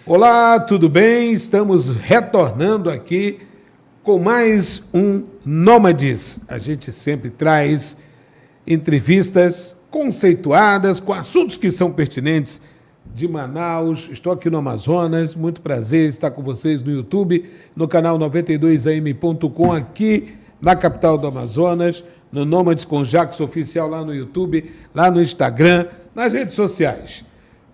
Olá, tudo bem? Estamos retornando aqui com mais um Nômades. A gente sempre traz entrevistas conceituadas com assuntos que são pertinentes de Manaus. Estou aqui no Amazonas, muito prazer estar com vocês no YouTube, no canal 92am.com, aqui na capital do Amazonas, no Nômades com Jackson Oficial lá no YouTube, lá no Instagram, nas redes sociais.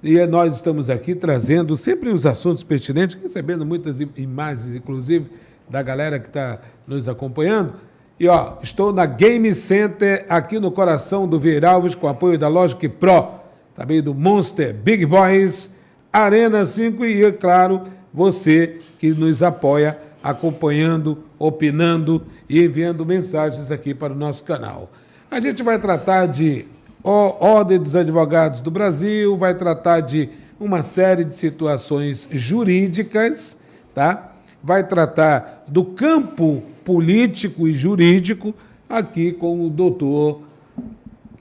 E nós estamos aqui trazendo sempre os assuntos pertinentes, recebendo muitas imagens, inclusive, da galera que está nos acompanhando. E, estou na Game Center, aqui no coração do Vieira Alves, com apoio da Logic Pro, também do Monster, Big Boys, Arena 5 e, é claro, você que nos apoia, acompanhando, opinando e enviando mensagens aqui para o nosso canal. A gente vai tratar de Ordem dos Advogados do Brasil, vai tratar de uma série de situações jurídicas, tá? Vai tratar do campo político e jurídico, aqui com o doutor,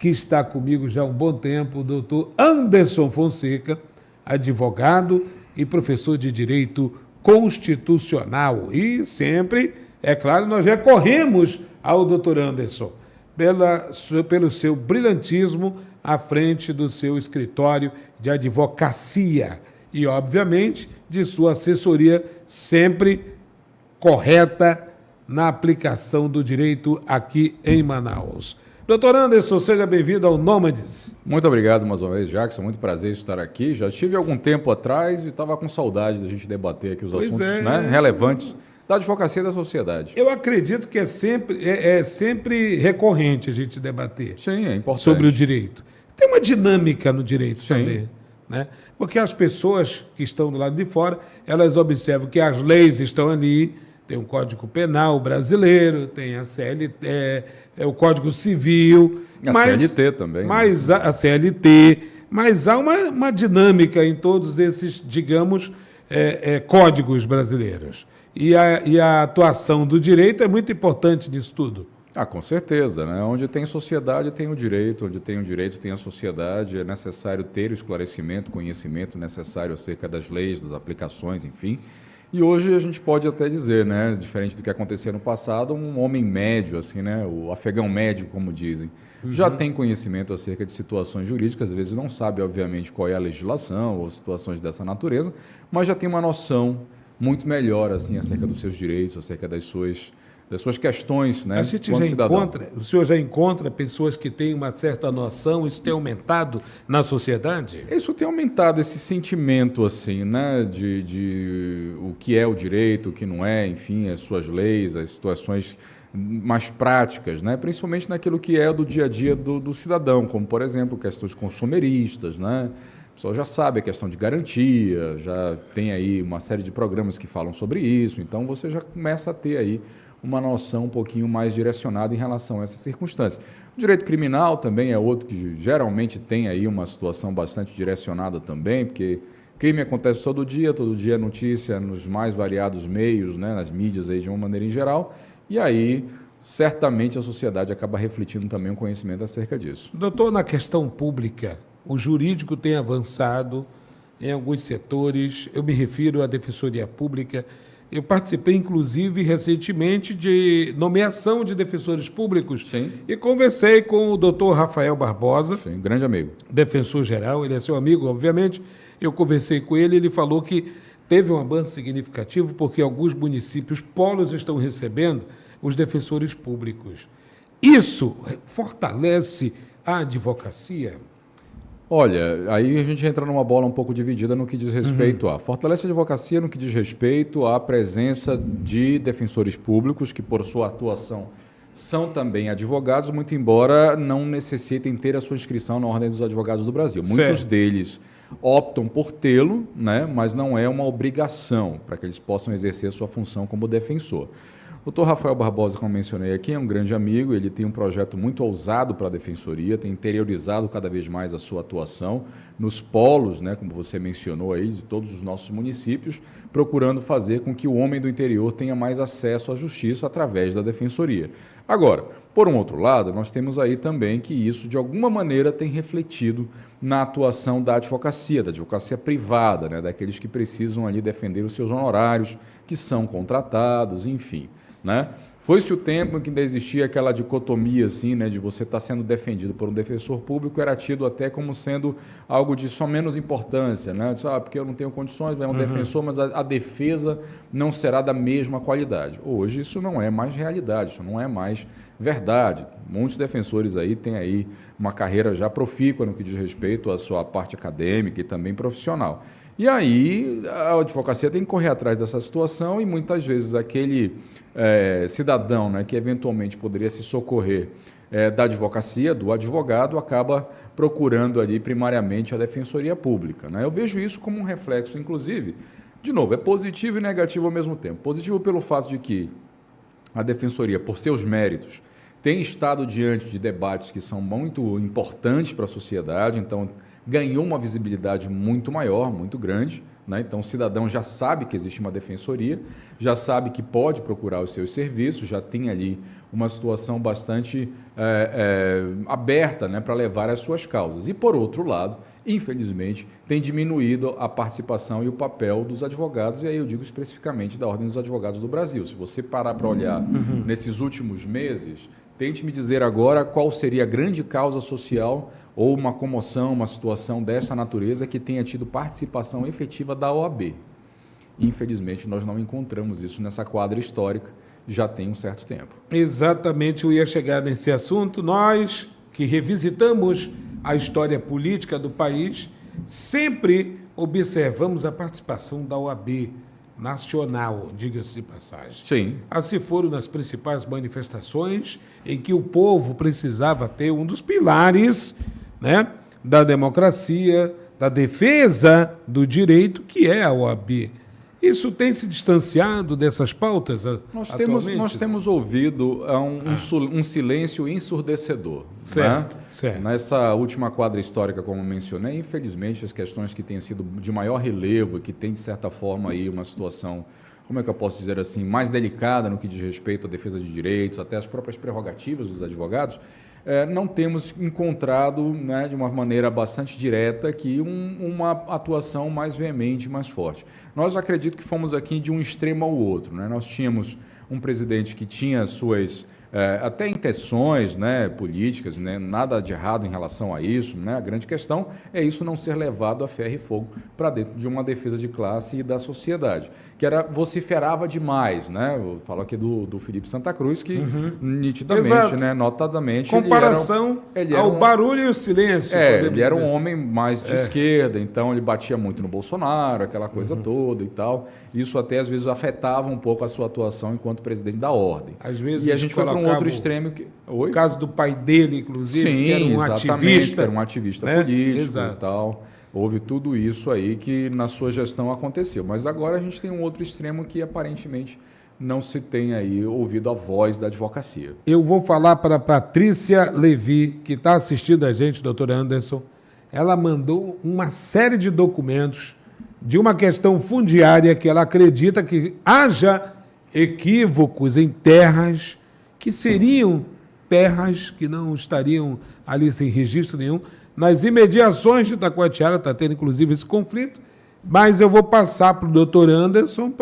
que está comigo já há um bom tempo, o doutor Anderson Fonseca, advogado e professor de Direito Constitucional. E sempre, é claro, nós recorremos ao doutor Anderson, pelo seu brilhantismo à frente do seu escritório de advocacia e, obviamente, de sua assessoria sempre correta na aplicação do direito aqui em Manaus. Doutor Anderson, seja bem-vindo ao Nômades. Muito obrigado mais uma vez, Jackson. Muito prazer estar aqui. Já estive algum tempo atrás e estava com saudade da gente debater aqui os assuntos relevantes da advocacia e da sociedade. Eu acredito que é sempre recorrente a gente debater. Sim, é importante. Sobre o direito. Tem uma dinâmica no direito também, né? Porque as pessoas que estão do lado de fora, elas observam que as leis estão ali, tem o Código Penal brasileiro, tem a CLT, o Código Civil. CLT também. Mas a CLT, mas há uma dinâmica em todos esses, digamos, códigos brasileiros. E a atuação do direito é muito importante nisso tudo. Com certeza, né? Onde tem sociedade tem o direito, onde tem o direito tem a sociedade. É necessário ter o esclarecimento, conhecimento necessário acerca das leis, das aplicações, enfim. E hoje a gente pode até dizer, né, diferente do que acontecia no passado, um homem médio, assim, né, o afegão médio, como dizem, já tem conhecimento acerca de situações jurídicas, às vezes não sabe, obviamente, qual é a legislação ou situações dessa natureza, mas já tem uma noção muito melhor assim acerca dos seus direitos, acerca das suas questões, né? A gente o senhor já encontra pessoas que têm uma certa noção, isso tem aumentado na sociedade? Isso tem aumentado esse sentimento assim, né, de o que é o direito, o que não é, enfim, as suas leis, as situações mais práticas, né? Principalmente naquilo que é do dia a dia do cidadão, como por exemplo questões consumeristas, né? O pessoal já sabe a questão de garantia, já tem aí uma série de programas que falam sobre isso, então você já começa a ter aí uma noção um pouquinho mais direcionada em relação a essas circunstâncias. O direito criminal também é outro que geralmente tem aí uma situação bastante direcionada também, porque crime acontece todo dia é notícia nos mais variados meios, né, nas mídias aí de uma maneira em geral, e aí certamente a sociedade acaba refletindo também um conhecimento acerca disso. Doutor, na questão pública, o jurídico tem avançado em alguns setores, eu me refiro à Defensoria Pública. Eu participei, inclusive, recentemente de nomeação de defensores públicos. Sim. E conversei com o doutor Rafael Barbosa. Sim, grande amigo. Defensor-geral, ele é seu amigo, obviamente. Eu conversei com ele, ele falou que teve um avanço significativo porque alguns municípios, polos, estão recebendo os defensores públicos. Isso fortalece a advocacia? Olha, aí a gente entra numa bola um pouco dividida no que diz respeito a fortalece a advocacia no que diz respeito à presença de defensores públicos que, por sua atuação, são também advogados, muito embora não necessitem ter a sua inscrição na Ordem dos Advogados do Brasil. Certo. Muitos deles optam por tê-lo, né, mas não é uma obrigação para que eles possam exercer sua função como defensor. O Dr. Rafael Barbosa, como mencionei aqui, é um grande amigo, ele tem um projeto muito ousado para a Defensoria, tem interiorizado cada vez mais a sua atuação nos polos, né, como você mencionou aí, de todos os nossos municípios, procurando fazer com que o homem do interior tenha mais acesso à justiça através da Defensoria. Agora, por um outro lado, nós temos aí também que isso, de alguma maneira, tem refletido na atuação da advocacia privada, né, daqueles que precisam ali defender os seus honorários, que são contratados, enfim, né? Foi-se o tempo em que ainda existia aquela dicotomia assim, né, de você estar sendo defendido por um defensor público, era tido até como sendo algo de só menos importância, né? Porque eu não tenho condições, é um defensor, mas a defesa não será da mesma qualidade. Hoje isso não é mais realidade, isso não é mais verdade. Muitos defensores aí têm aí uma carreira já profícua no que diz respeito à sua parte acadêmica e também profissional. E aí a advocacia tem que correr atrás dessa situação e muitas vezes aquele cidadão, né, que eventualmente poderia se socorrer da advocacia, do advogado, acaba procurando ali primariamente a Defensoria Pública, né? Eu vejo isso como um reflexo, inclusive, de novo, é positivo e negativo ao mesmo tempo. Positivo pelo fato de que a Defensoria, por seus méritos, tem estado diante de debates que são muito importantes para a sociedade, então ganhou uma visibilidade muito maior, muito grande, né? Então o cidadão já sabe que existe uma defensoria, já sabe que pode procurar os seus serviços, já tem ali uma situação bastante aberta, né, para levar as suas causas. E por outro lado, infelizmente, tem diminuído a participação e o papel dos advogados, e aí eu digo especificamente da Ordem dos Advogados do Brasil. Se você parar para olhar nesses últimos meses, tente me dizer agora qual seria a grande causa social ou uma comoção, uma situação desta natureza que tenha tido participação efetiva da OAB. Infelizmente, nós não encontramos isso nessa quadra histórica, já tem um certo tempo. Exatamente, eu ia chegar nesse assunto. Nós que revisitamos a história política do país, sempre observamos a participação da OAB nacional, diga-se de passagem. Sim. Assim foram nas principais manifestações em que o povo precisava ter um dos pilares, né, da democracia, da defesa do direito, que é a OAB. Isso tem se distanciado dessas pautas atualmente? Nós temos ouvido um silêncio ensurdecedor. Certo, né? certo. Nessa última quadra histórica, como mencionei, infelizmente, as questões que têm sido de maior relevo e que têm, de certa forma, aí uma situação, como é que eu posso dizer assim, mais delicada no que diz respeito à defesa de direitos, até as próprias prerrogativas dos advogados, não temos encontrado, né, de uma maneira bastante direta aqui uma atuação mais veemente, mais forte. Nós acredito que fomos aqui de um extremo ao outro, né? Nós tínhamos um presidente que tinha suas até intenções, né, políticas, né, nada de errado em relação a isso, né? A grande questão é isso não ser levado a ferro e fogo para dentro de uma defesa de classe e da sociedade, que vociferava demais, né? Eu falo aqui do Felipe Santa Cruz, que nitidamente, né, notadamente, comparação ele era ao barulho e o silêncio. Ele era um homem mais de esquerda, então ele batia muito no Bolsonaro, aquela coisa toda e tal. Isso até às vezes afetava um pouco a sua atuação enquanto presidente da ordem. Às vezes e a gente foi para um outro extremo. O caso do pai dele, inclusive, sim, que era um ativista. Que era um ativista, né, político e tal. Houve tudo isso aí que na sua gestão aconteceu. Mas agora a gente tem um outro extremo que aparentemente não se tem aí ouvido a voz da advocacia. Eu vou falar para a Patrícia Levi, que está assistindo a gente, doutor Anderson. Ela mandou uma série de documentos de uma questão fundiária que ela acredita que haja equívocos em terras que seriam terras que não estariam ali sem registro nenhum. Nas imediações de Itacoatiara está tendo, inclusive, esse conflito, mas eu vou passar para o doutor Anderson,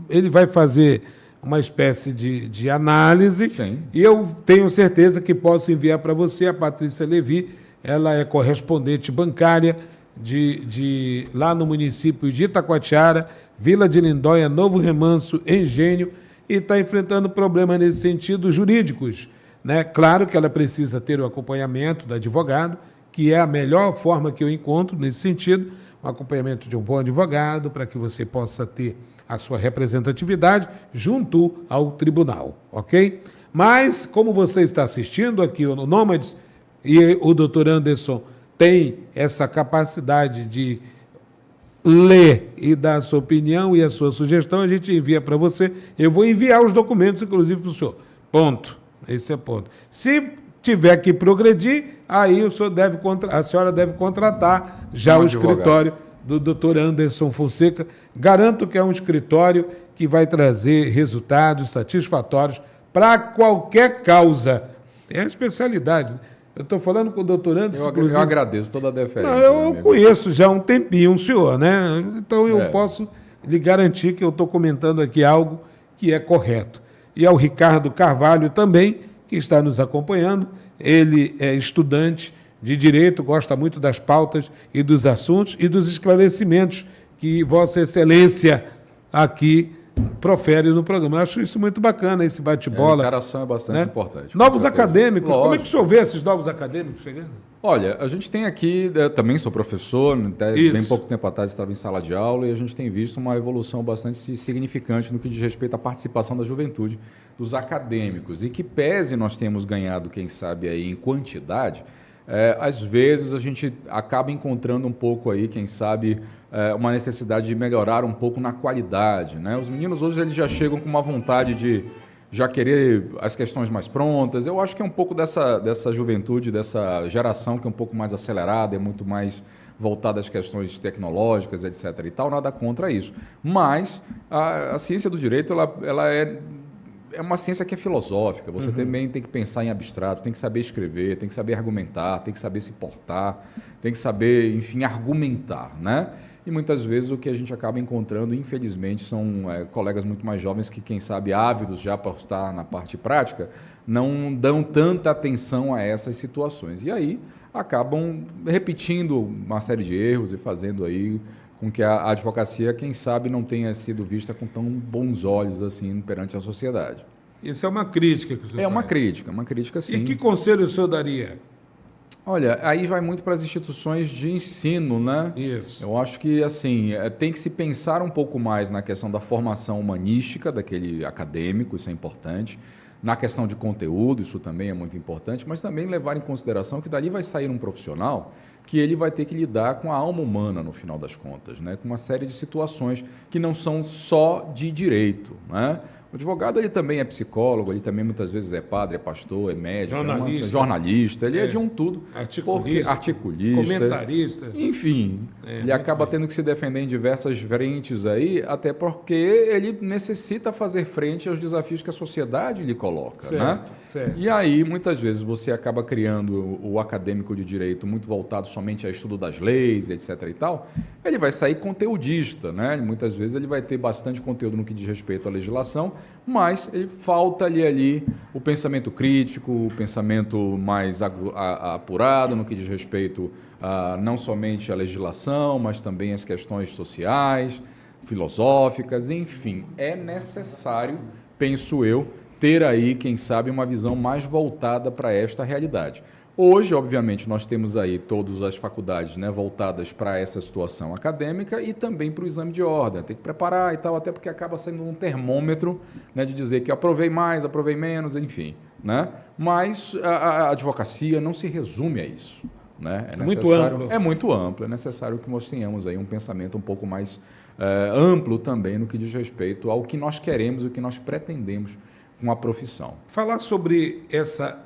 ele vai fazer uma espécie de análise. Sim. E eu tenho certeza que posso enviar para você a Patrícia Levi, ela é correspondente bancária lá no município de Itacoatiara, Vila de Lindóia, Novo Remanso, Engenho, e está enfrentando problemas nesse sentido jurídicos, né? Claro que ela precisa ter o acompanhamento do advogado, que é a melhor forma que eu encontro nesse sentido, um acompanhamento de um bom advogado, para que você possa ter a sua representatividade junto ao tribunal, ok? Mas, como você está assistindo aqui no Nômades, e o doutor Anderson tem essa capacidade de lê e dá a sua opinião e a sua sugestão, a gente envia para você. Eu vou enviar os documentos, inclusive, para o senhor. Ponto. Esse é ponto. Se tiver que progredir, aí a senhora deve contratar já o escritório do Dr. Anderson Fonseca. Garanto que é um escritório que vai trazer resultados satisfatórios para qualquer causa. É a especialidade, né? Eu estou falando com o doutor Anderson. Eu agradeço toda a deferência. Não, eu conheço já há um tempinho o senhor, né? Então eu posso lhe garantir que eu estou comentando aqui algo que é correto. E ao Ricardo Carvalho também, que está nos acompanhando. Ele é estudante de Direito, gosta muito das pautas e dos assuntos e dos esclarecimentos que Vossa Excelência aqui profere no programa. Eu acho isso muito bacana, esse bate-bola. A interação é bastante importante. Novos acadêmicos, Lógico. como é que o senhor vê esses novos acadêmicos chegando? Olha, a gente tem aqui, também sou professor, bem pouco tempo atrás estava em sala de aula, e a gente tem visto uma evolução bastante significante no que diz respeito à participação da juventude, dos acadêmicos, e que pese nós temos ganhado, quem sabe, aí em quantidade, às vezes a gente acaba encontrando um pouco aí, quem sabe, uma necessidade de melhorar um pouco na qualidade, né? Os meninos hoje eles já chegam com uma vontade de já querer as questões mais prontas. Eu acho que é um pouco dessa juventude, dessa geração que é um pouco mais acelerada, é muito mais voltada às questões tecnológicas, etc. e tal, nada contra isso. Mas a ciência do direito ela é uma ciência que é filosófica. Você também tem que pensar em abstrato, tem que saber escrever, tem que saber argumentar, tem que saber se portar, tem que saber, enfim, argumentar, né? E muitas vezes o que a gente acaba encontrando, infelizmente, são colegas muito mais jovens que, quem sabe, ávidos já para estar na parte prática, não dão tanta atenção a essas situações. E aí acabam repetindo uma série de erros e fazendo aí com que a advocacia, quem sabe, não tenha sido vista com tão bons olhos assim perante a sociedade. Isso é uma crítica que o senhor faz. Uma crítica sim. E que conselho o senhor daria? Olha, aí vai muito para as instituições de ensino, né? Isso. Eu acho que, assim, tem que se pensar um pouco mais na questão da formação humanística daquele acadêmico, isso é importante. Na questão de conteúdo, isso também é muito importante, mas também levar em consideração que dali vai sair um profissional que ele vai ter que lidar com a alma humana, no final das contas, né? Com uma série de situações que não são só de direito, né? O advogado ele também é psicólogo, ele também muitas vezes é padre, é pastor, é médico, jornalista, ele é de um tudo. Articulista, comentarista. Enfim, ele acaba tendo que se defender em diversas frentes aí, até porque ele necessita fazer frente aos desafios que a sociedade lhe coloca, né? Certo. E aí, muitas vezes, você acaba criando o acadêmico de direito muito voltado somente a estudo das leis, etc. e tal, ele vai sair conteudista, né? Muitas vezes ele vai ter bastante conteúdo no que diz respeito à legislação, mas ele falta-lhe ali o pensamento crítico, o pensamento mais apurado no que diz respeito a não somente à legislação, mas também às questões sociais, filosóficas, enfim. É necessário, penso eu, ter aí, quem sabe, uma visão mais voltada para esta realidade. Hoje, obviamente, nós temos aí todas as faculdades, né, voltadas para essa situação acadêmica e também para o exame de ordem. Tem que preparar e tal, até porque acaba sendo um termômetro, né, de dizer que aprovei mais, aprovei menos, enfim, né? Mas a advocacia não se resume a isso, né? Muito amplo. É muito amplo. É necessário que nós tenhamos aí um pensamento um pouco mais amplo também no que diz respeito ao que nós queremos e o que nós pretendemos com a profissão. Falar sobre essa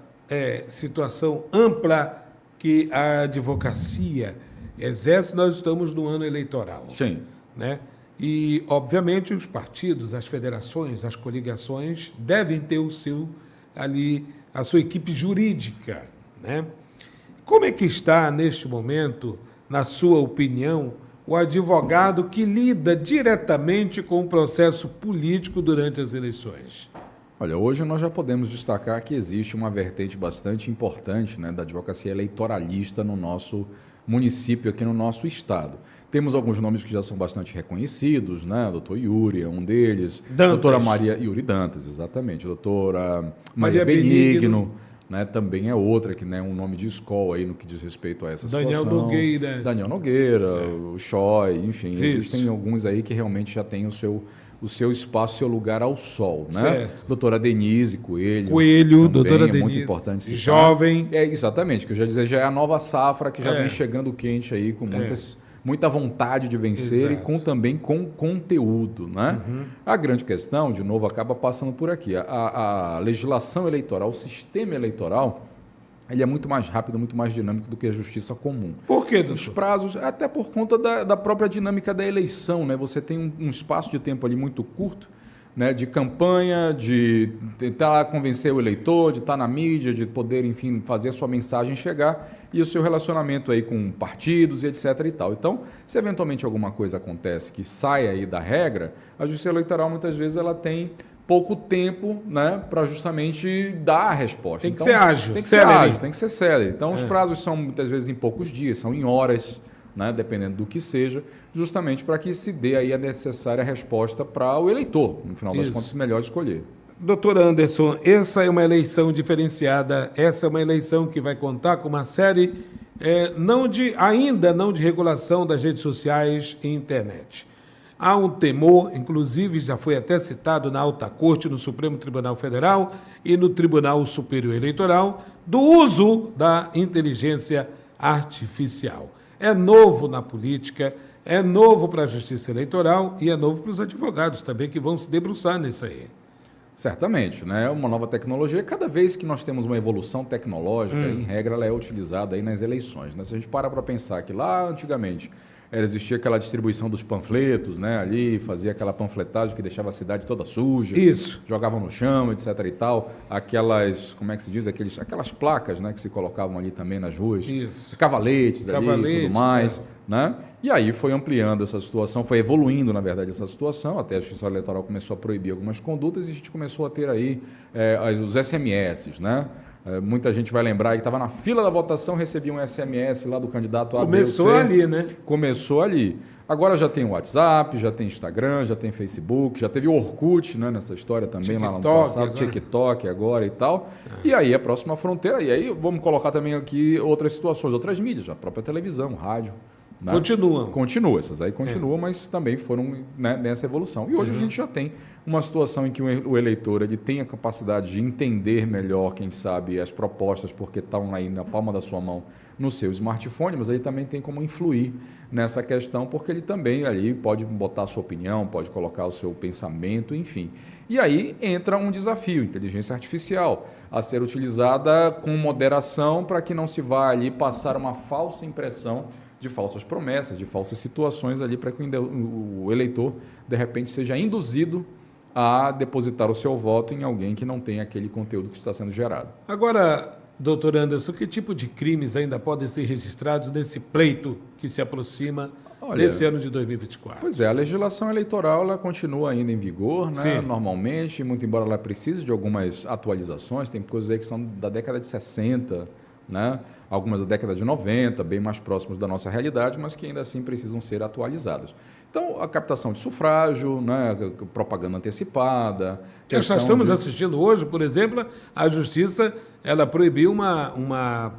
situação ampla que a advocacia exerce, nós estamos no ano eleitoral. Sim. Né? E, obviamente, os partidos, as federações, as coligações devem ter a sua equipe jurídica. Né? Como é que está, neste momento, na sua opinião, o advogado que lida diretamente com o processo político durante as eleições? Olha, hoje nós já podemos destacar que existe uma vertente bastante importante, né, da advocacia eleitoralista no nosso município, aqui no nosso estado. Temos alguns nomes que já são bastante reconhecidos, né? O doutor Yuri é um deles. Doutora Maria Yuri Dantas, exatamente. Doutora Maria Benigno, né? Também é outra que, né, um nome de escola aí no que diz respeito a essa situação. Daniel Nogueira, o Choi, enfim, existem alguns aí que realmente já têm o seu espaço, seu lugar ao sol, né? Certo. Doutora Denise Coelho, doutora Denise, muito importante citar. Jovem. Exatamente, que eu já dizer, já é a nova safra que já vem chegando quente aí com muita vontade de vencer. Exato. E também com conteúdo. Né? A grande questão, de novo, acaba passando por aqui. A legislação eleitoral, o sistema eleitoral, ele é muito mais rápido, muito mais dinâmico do que a justiça comum. Por quê, doutor? Os prazos, até por conta da própria dinâmica da eleição, né? Você tem um espaço de tempo ali muito curto, né? De campanha, de tentar convencer o eleitor, de estar na mídia, de poder, enfim, fazer a sua mensagem chegar e o seu relacionamento aí com partidos e etc. e tal. Então, se eventualmente alguma coisa acontece que sai aí da regra, a justiça eleitoral muitas vezes ela tem pouco tempo, né, para justamente dar a resposta. Tem que ser ágil. Tem que ser ágil, tem que ser célere. Então, os prazos são muitas vezes em poucos dias, são em horas, né, dependendo do que seja, justamente para que se dê aí a necessária resposta para o eleitor, no final das contas, melhor escolher. Doutor Anderson, essa é uma eleição diferenciada, essa é uma eleição que vai contar com uma série, ainda não de regulação das redes sociais e internet. Há um temor, inclusive já foi até citado na Alta Corte, no Supremo Tribunal Federal e no Tribunal Superior Eleitoral, do uso da inteligência artificial. É novo na política, é novo para a Justiça Eleitoral e é novo para os advogados também, que vão se debruçar nisso aí. Certamente, né? Uma nova tecnologia. Cada vez que nós temos uma evolução tecnológica, em regra, ela é utilizada aí nas eleições. Né? Se a gente para pensar que lá antigamente existia aquela distribuição dos panfletos, né? Ali fazia aquela panfletagem que deixava a cidade toda suja. Isso. Jogavam no chão, etc. e tal. Aquelas, como é que se diz? Aquelas placas, né? Que se colocavam ali também nas ruas. Isso. Cavaletes ali e tudo mais. Né? E aí foi ampliando essa situação, foi evoluindo, na verdade, essa situação, até a Justiça Eleitoral começou a proibir algumas condutas e a gente começou a ter aí os SMS, né? Muita gente vai lembrar que estava na fila da votação, recebia um SMS lá do candidato A, Começou B, C. ali, né? Começou ali. Agora já tem o WhatsApp, já tem Instagram, já tem Facebook, já teve o Orkut, né, nessa história também, TikTok, lá no passado, agora. TikTok agora e tal. E aí a próxima fronteira, e aí vamos colocar também aqui outras situações, outras mídias, a própria televisão, rádio. Né? Continua, essas aí continuam, mas também foram, né, nessa evolução. E hoje a gente já tem uma situação em que o eleitor ele tem a capacidade de entender melhor, quem sabe, as propostas, porque estão aí na palma da sua mão no seu smartphone, mas ele também tem como influir nessa questão, porque ele também ali pode botar a sua opinião, pode colocar o seu pensamento, enfim. E aí entra um desafio, inteligência artificial, a ser utilizada com moderação para que não se vá ali passar uma falsa impressão de falsas promessas, de falsas situações ali para que o eleitor, de repente, seja induzido a depositar o seu voto em alguém que não tem aquele conteúdo que está sendo gerado. Agora, doutor Anderson, que tipo de crimes ainda podem ser registrados nesse pleito que se aproxima desse ano de 2024? Pois é, a legislação eleitoral ela continua ainda em vigor, né? Normalmente, muito embora ela precise de algumas atualizações, tem coisas aí que são da década de 60, né? Algumas da década de 90, bem mais próximos da nossa realidade, mas que ainda assim precisam ser atualizadas. Então, a captação de sufrágio, né? Propaganda antecipada... Nós estamos assistindo hoje, por exemplo, a Justiça ela proibiu uma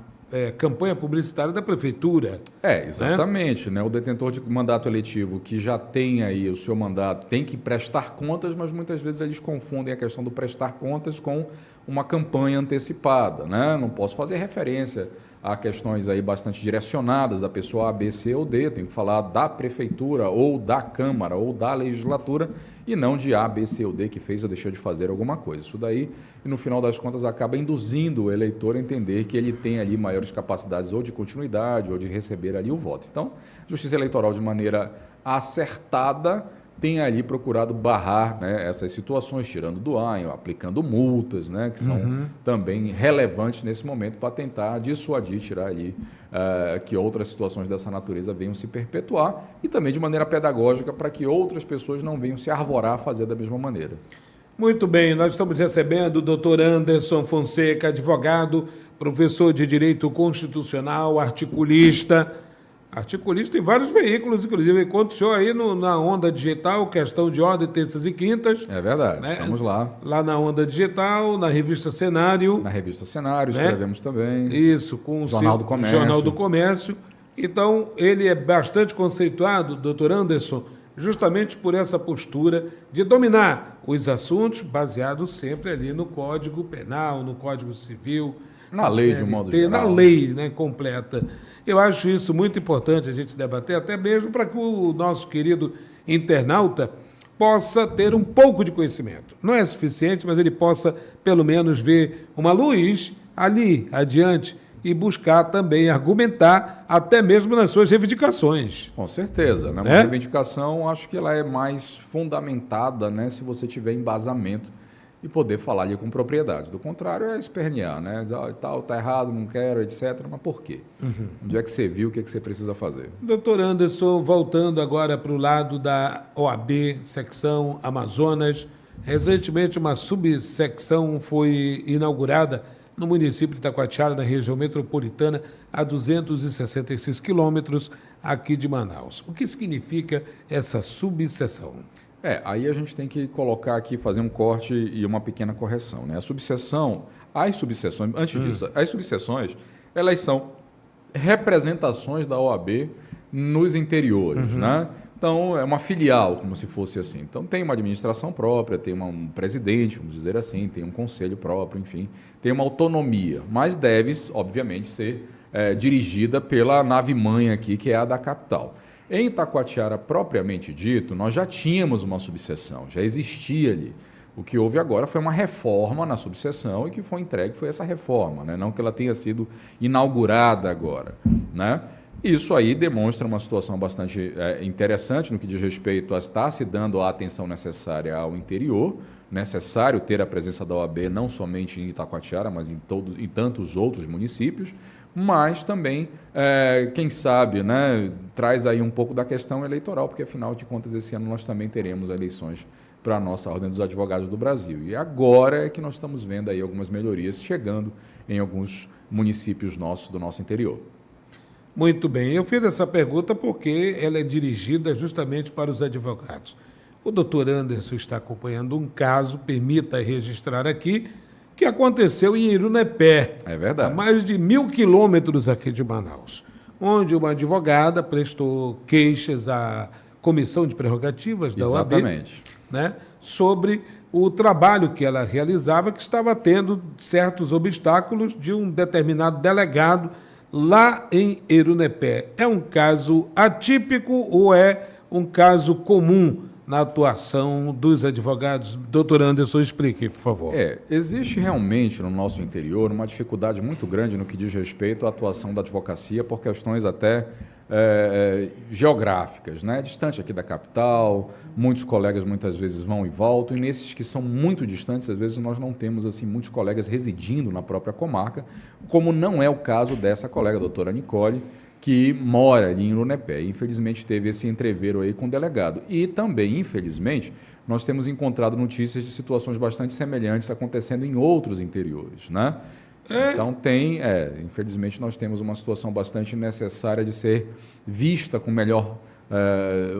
campanha publicitária da Prefeitura. Exatamente. Né? O detentor de mandato eletivo que já tem aí o seu mandato tem que prestar contas, mas muitas vezes eles confundem a questão do prestar contas com uma campanha antecipada. Né? Não posso fazer referência a questões aí bastante direcionadas da pessoa A, B, C ou D. Tenho que falar da Prefeitura ou da Câmara ou da Legislatura e não de A, B, C ou D que fez ou deixou de fazer alguma coisa. Isso daí, no final das contas, acaba induzindo o eleitor a entender que ele tem ali maiores capacidades ou de continuidade ou de receber ali o voto. Então, a Justiça Eleitoral, de maneira acertada, tem ali procurado barrar, né, essas situações, tirando do ar, aplicando multas, né, que são também relevantes nesse momento para tentar dissuadir, tirar ali que outras situações dessa natureza venham se perpetuar e também de maneira pedagógica para que outras pessoas não venham se arvorar a fazer da mesma maneira. Muito bem, nós estamos recebendo o doutor Anderson Fonseca, advogado, professor de Direito Constitucional, articulista em vários veículos, inclusive encontro o senhor aí na Onda Digital, Questão de Ordem, terças e quintas. É verdade, né? Estamos lá. Lá na Onda Digital, na Revista Cenário. Na Revista Cenário, escrevemos também. Isso, com o Jornal do Comércio. Então, ele é bastante conceituado, doutor Anderson, justamente por essa postura de dominar os assuntos baseados sempre ali no Código Penal, no Código Civil, Na lei, de um modo geral. Na lei, né, completa. Eu acho isso muito importante a gente debater, até mesmo para que o nosso querido internauta possa ter um pouco de conhecimento. Não é suficiente, mas ele possa, pelo menos, ver uma luz ali, adiante, e buscar também argumentar, até mesmo nas suas reivindicações. Com certeza. Né? Uma reivindicação, acho que ela é mais fundamentada, né, se você tiver embasamento e poder falar ali com propriedade. Do contrário, é espernear, né? Dizer, tal, tá errado, não quero, etc. Mas por quê? Onde é que você viu, o que é que você precisa fazer? Doutor Anderson, voltando agora para o lado da OAB, secção Amazonas, recentemente uma subsecção foi inaugurada no município de Itacoatiara, na região metropolitana, a 266 quilômetros aqui de Manaus. O que significa essa subseção? Aí a gente tem que colocar aqui, fazer um corte e uma pequena correção. Né? As subseções, antes disso, as subseções, elas são representações da OAB nos interiores, né? Então, é uma filial, como se fosse assim. Então, tem uma administração própria, tem um presidente, vamos dizer assim, tem um conselho próprio, enfim, tem uma autonomia, mas deve, obviamente, ser dirigida pela nave-mãe aqui, que é a da capital. Em Itacoatiara, propriamente dito, nós já tínhamos uma subseção, já existia ali. O que houve agora foi uma reforma na subseção e que foi entregue, foi essa reforma, né? Não que ela tenha sido inaugurada agora, né? Isso aí demonstra uma situação bastante interessante no que diz respeito a estar se dando a atenção necessária ao interior, necessário ter a presença da OAB não somente em Itacoatiara, mas em tantos outros municípios, mas também, quem sabe, né, traz aí um pouco da questão eleitoral, porque afinal de contas esse ano nós também teremos eleições para a nossa Ordem dos Advogados do Brasil. E agora é que nós estamos vendo aí algumas melhorias chegando em alguns municípios nossos do nosso interior. Muito bem, eu fiz essa pergunta porque ela é dirigida justamente para os advogados. O doutor Anderson está acompanhando um caso, permita registrar aqui, que aconteceu em Irunepé. É verdade. A mais de 1.000 quilômetros aqui de Manaus, onde uma advogada prestou queixas à Comissão de Prerrogativas da OAB, né, sobre o trabalho que ela realizava, que estava tendo certos obstáculos de um determinado delegado lá em Irunepé. É um caso atípico ou é um caso comum na atuação dos advogados? Doutor Anderson, explique, por favor. Existe realmente no nosso interior uma dificuldade muito grande no que diz respeito à atuação da advocacia por questões até geográficas, né? Distante aqui da capital, muitos colegas muitas vezes vão e voltam, e nesses que são muito distantes, às vezes nós não temos assim muitos colegas residindo na própria comarca, como não é o caso dessa colega, a doutora Nicole, que mora ali em Irunepé. Infelizmente teve esse entreveiro aí com o delegado. E também, infelizmente, nós temos encontrado notícias de situações bastante semelhantes acontecendo em outros interiores, né? Então infelizmente nós temos uma situação bastante necessária de ser vista com melhor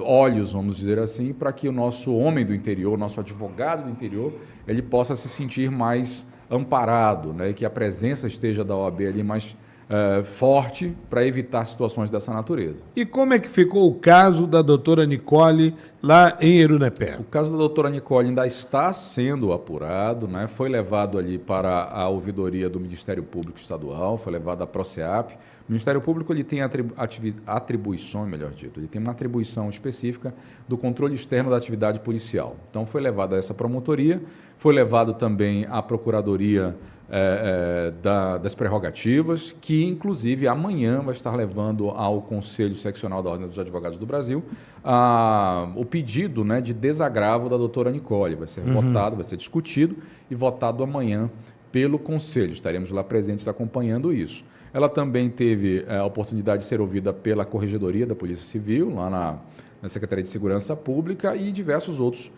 olhos, vamos dizer assim, para que o nosso homem do interior, nosso advogado do interior, ele possa se sentir mais amparado, né? E que a presença esteja da OAB ali mais forte para evitar situações dessa natureza. E como é que ficou o caso da doutora Nicole lá em Irunepé? O caso da doutora Nicole ainda está sendo apurado, né? Foi levado ali para a ouvidoria do Ministério Público Estadual, foi levado à Proceap. O Ministério Público ele tem atribuição, melhor dito, ele tem uma atribuição específica do controle externo da atividade policial. Então foi levado a essa promotoria, foi levado também à Procuradoria das Prerrogativas, que inclusive amanhã vai estar levando ao Conselho Seccional da Ordem dos Advogados do Brasil o pedido, né, de desagravo da doutora Nicole. Vai ser votado, vai ser discutido e votado amanhã pelo Conselho. Estaremos lá presentes acompanhando isso. Ela também teve a oportunidade de ser ouvida pela Corregedoria da Polícia Civil, lá na Secretaria de Segurança Pública, e diversos outros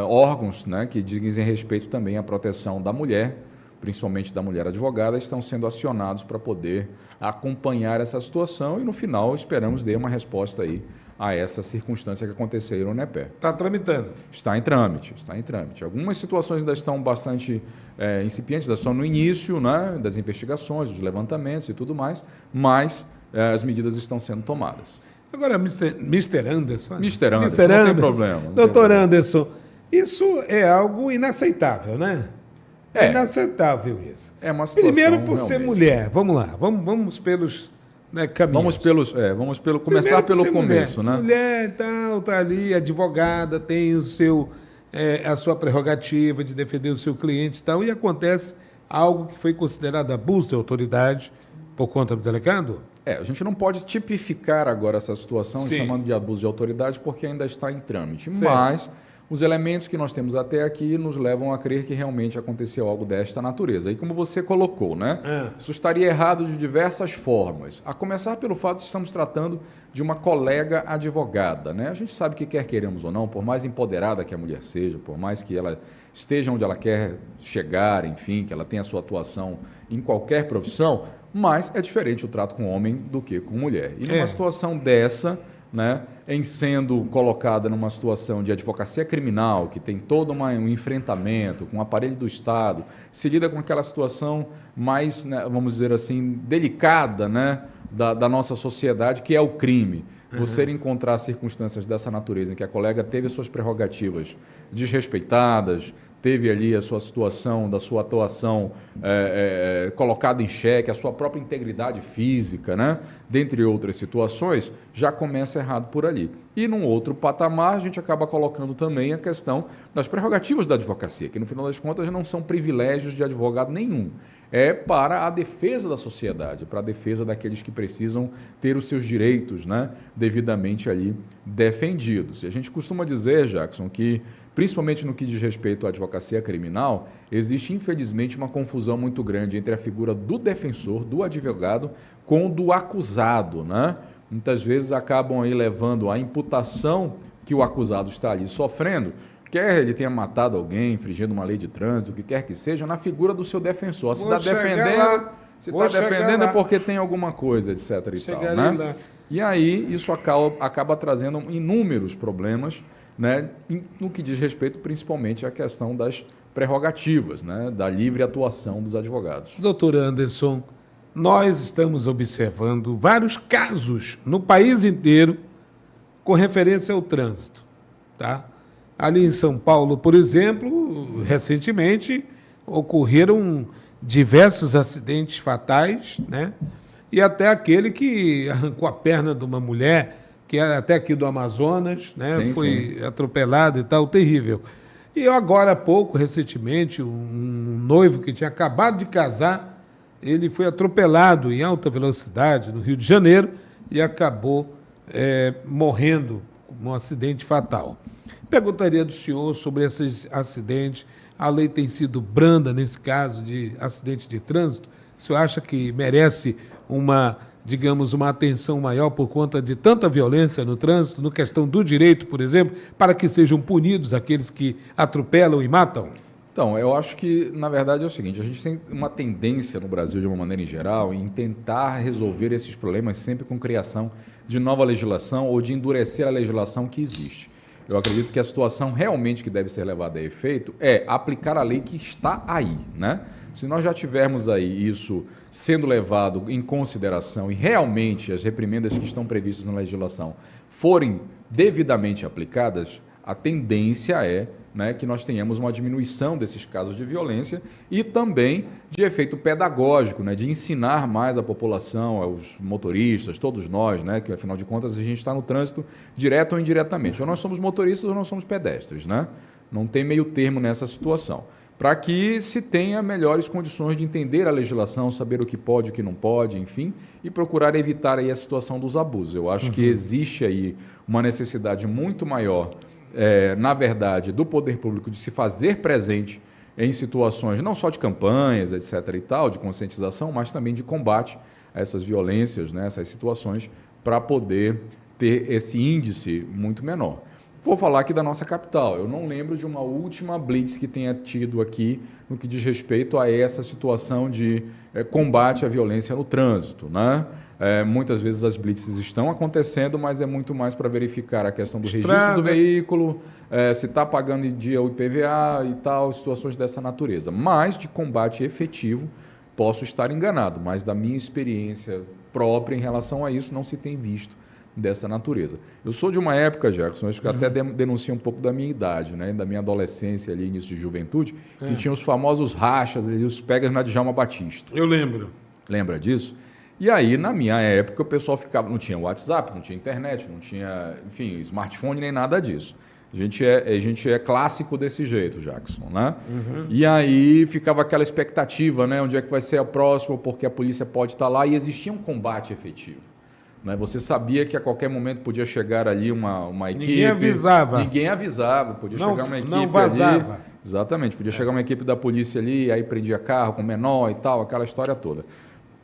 órgãos, né, que dizem respeito também à proteção da mulher, principalmente da mulher advogada, estão sendo acionados para poder acompanhar essa situação e, no final, esperamos dar uma resposta aí a essa circunstância que aconteceu em Irunepé. Está tramitando? Está em trâmite, está em trâmite. Algumas situações ainda estão bastante incipientes, ainda estão no início, né, das investigações, dos levantamentos e tudo mais, mas as medidas estão sendo tomadas. Agora, Mr. Anderson. Mr. Anderson, não tem problema. Doutor Anderson, isso é algo inaceitável, né? É inaceitável isso. É uma situação, primeiro por realmente. ser mulher. Vamos lá, vamos pelos caminhos. Começar pelo começo, mulher. né? Mulher tal, tá ali, advogada, tem a sua prerrogativa de defender o seu cliente e tal, e acontece algo que foi considerado abuso de autoridade por conta do delegado? A gente não pode tipificar agora essa situação Sim. chamando de abuso de autoridade porque ainda está em trâmite. Certo. Mas os elementos que nós temos até aqui nos levam a crer que realmente aconteceu algo desta natureza. E como você colocou, né? Isso estaria errado de diversas formas. A começar pelo fato de que estamos tratando de uma colega advogada, né? A gente sabe que quer queiramos ou não, por mais empoderada que a mulher seja, por mais que ela esteja onde ela quer chegar, enfim, que ela tenha a sua atuação em qualquer profissão, mas é diferente o trato com homem do que com mulher. E numa situação dessa, né, em sendo colocada numa situação de advocacia criminal, que tem todo um enfrentamento com o aparelho do Estado, se lida com aquela situação mais, né, vamos dizer assim, delicada, né, da nossa sociedade, que é o crime. Você encontrar circunstâncias dessa natureza em que a colega teve suas prerrogativas desrespeitadas, teve ali a sua situação, da sua atuação colocada em xeque, a sua própria integridade física, né? Dentre outras situações, já começa errado por ali. E num outro patamar, a gente acaba colocando também a questão das prerrogativas da advocacia, que no final das contas não são privilégios de advogado nenhum. É para a defesa da sociedade, para a defesa daqueles que precisam ter os seus direitos, né, devidamente ali defendidos. E a gente costuma dizer, Jackson, que principalmente no que diz respeito à advocacia criminal, existe infelizmente uma confusão muito grande entre a figura do defensor, do advogado, com o do acusado, né? Muitas vezes acabam aí levando a imputação que o acusado está ali sofrendo, quer ele tenha matado alguém, infringindo uma lei de trânsito, o que quer que seja, na figura do seu defensor. Se está defendendo é porque tem alguma coisa, etc. e tal, né? E aí isso acaba trazendo inúmeros problemas, né, no que diz respeito principalmente à questão das prerrogativas, né, da livre atuação dos advogados. Doutor Anderson, nós estamos observando vários casos no país inteiro com referência ao trânsito, tá? Ali em São Paulo, por exemplo, recentemente ocorreram diversos acidentes fatais, né? E até aquele que arrancou a perna de uma mulher, que é até aqui do Amazonas, né? Sim, foi atropelado e tal, terrível. E agora há pouco, recentemente, um noivo que tinha acabado de casar, ele foi atropelado em alta velocidade no Rio de Janeiro e acabou morrendo num acidente fatal. Perguntaria do senhor sobre esses acidentes. A lei tem sido branda nesse caso de acidente de trânsito? O senhor acha que merece uma atenção maior por conta de tanta violência no trânsito, no questão do direito, por exemplo, para que sejam punidos aqueles que atropelam e matam? Então, eu acho que, na verdade, é o seguinte, a gente tem uma tendência no Brasil, de uma maneira em geral, em tentar resolver esses problemas sempre com criação de nova legislação ou de endurecer a legislação que existe. Eu acredito que a situação realmente que deve ser levada a efeito é aplicar a lei que está aí, né? Se nós já tivermos aí isso sendo levado em consideração e realmente as reprimendas que estão previstas na legislação forem devidamente aplicadas, a tendência é, né, que nós tenhamos uma diminuição desses casos de violência e também de efeito pedagógico, né, de ensinar mais a população, aos motoristas, todos nós, né, que afinal de contas a gente está no trânsito direto ou indiretamente. Ou nós somos motoristas ou nós somos pedestres, né? Não tem meio termo nessa situação. Para que se tenha melhores condições de entender a legislação, saber o que pode, o que não pode, enfim, e procurar evitar aí a situação dos abusos. Eu acho que existe aí uma necessidade muito maior, na verdade, do poder público de se fazer presente em situações não só de campanhas, etc. e tal, de conscientização, mas também de combate a essas violências, né, essas situações, para poder ter esse índice muito menor. Vou falar aqui da nossa capital. Eu não lembro de uma última blitz que tenha tido aqui no que diz respeito a essa situação de combate à violência no trânsito, né? Muitas vezes as blitzes estão acontecendo, mas é muito mais para verificar a questão do registro do veículo, se está pagando em dia o IPVA e tal, situações dessa natureza. Mas de combate efetivo, posso estar enganado, mas da minha experiência própria em relação a isso não se tem visto dessa natureza. Eu sou de uma época, Jackson, acho que até denuncia um pouco da minha idade, né? Da minha adolescência, ali, início de juventude, que tinha os famosos rachas, ali, os pegas na Djalma Batista. Eu lembro. Lembra disso? E aí, na minha época, o pessoal ficava... Não tinha WhatsApp, não tinha internet, não tinha, enfim, smartphone, nem nada disso. A gente é clássico desse jeito, Jackson, né? E aí ficava aquela expectativa, né? Onde é que vai ser a próxima, porque a polícia pode estar lá, e existia um combate efetivo. Né? Você sabia que a qualquer momento podia chegar ali uma equipe... Ninguém avisava. Podia chegar uma equipe não vazava. ali... Exatamente. Podia chegar uma equipe da polícia ali, aí prendia carro com menor e tal, aquela história toda.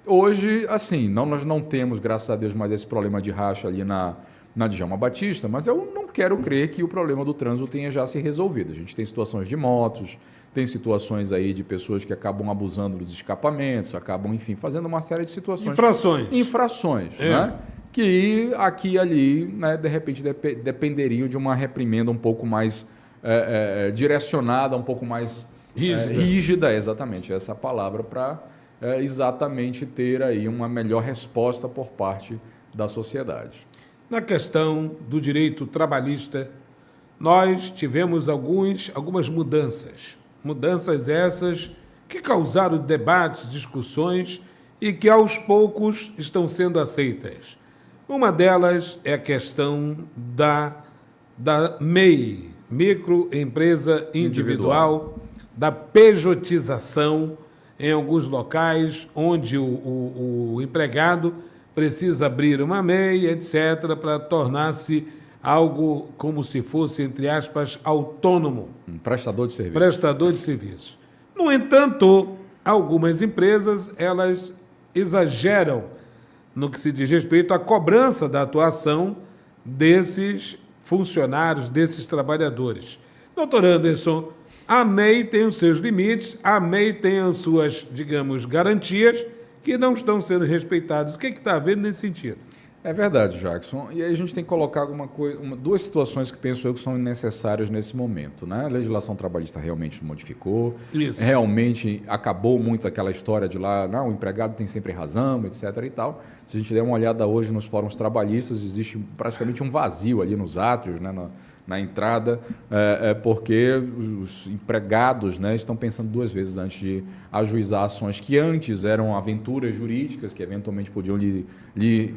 Hoje, assim, nós não temos, graças a Deus, mais esse problema de racha ali na Djalma Batista, mas eu não quero crer que o problema do trânsito tenha já se resolvido. A gente tem situações de motos, tem situações aí de pessoas que acabam abusando dos escapamentos, acabam, enfim, fazendo uma série de situações. Infrações, né? Que aqui e ali, né, de repente, dependeriam de uma reprimenda um pouco mais direcionada, um pouco mais rígida, exatamente, essa palavra, para exatamente ter aí uma melhor resposta por parte da sociedade. Na questão do direito trabalhista, nós tivemos algumas mudanças. Mudanças essas que causaram debates, discussões e que aos poucos estão sendo aceitas. Uma delas é a questão da MEI, microempresa individual, da pejotização em alguns locais onde o empregado precisa abrir uma MEI, etc., para tornar-se algo como se fosse, entre aspas, autônomo. Um prestador de serviço. Prestador de serviço. No entanto, algumas empresas, elas exageram no que se diz respeito à cobrança da atuação desses funcionários, desses trabalhadores. Doutor Anderson, a MEI tem os seus limites, a MEI tem as suas, digamos, garantias, que não estão sendo respeitados. O que está havendo nesse sentido? É verdade, Jackson. E aí a gente tem que colocar duas situações que penso eu que são necessárias nesse momento. Né? A legislação trabalhista realmente modificou, realmente acabou muito aquela história de lá, não, o empregado tem sempre razão, etc. e tal. Se a gente der uma olhada hoje nos fóruns trabalhistas, existe praticamente um vazio ali nos átrios, né, na entrada, porque os empregados, né, estão pensando duas vezes antes de ajuizar ações que antes eram aventuras jurídicas, que eventualmente podiam lhe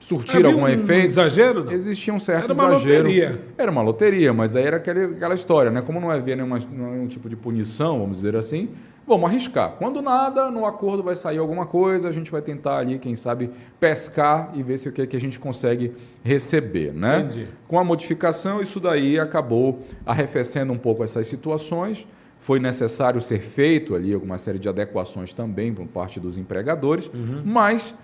surtir algum efeito. Exagero? Não? Existia um certo exagero. Loteria. Era uma loteria, mas aí era aquela história, né? Como não havia nenhum tipo de punição, vamos dizer assim, vamos arriscar. Quando nada, no acordo vai sair alguma coisa, a gente vai tentar ali, quem sabe, pescar e ver se o que a gente consegue receber, né? Entendi. Com a modificação, isso daí acabou arrefecendo um pouco essas situações. Foi necessário ser feito ali alguma série de adequações também por parte dos empregadores, mas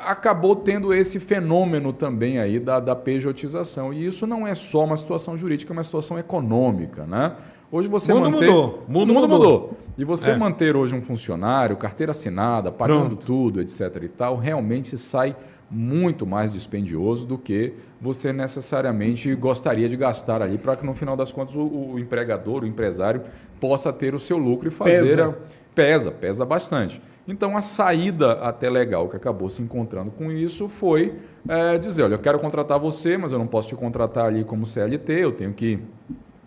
acabou tendo esse fenômeno também aí da pejotização. E isso não é só uma situação jurídica, é uma situação econômica, né? Hoje você O mundo mudou. E você manter hoje um funcionário, carteira assinada, pagando tudo, etc. e tal, realmente sai muito mais dispendioso do que você necessariamente gostaria de gastar ali para que, no final das contas, o empregador, o empresário, possa ter o seu lucro e fazer... Pesa bastante. Então, a saída até legal que acabou se encontrando com isso foi dizer, olha, eu quero contratar você, mas eu não posso te contratar ali como CLT, eu tenho que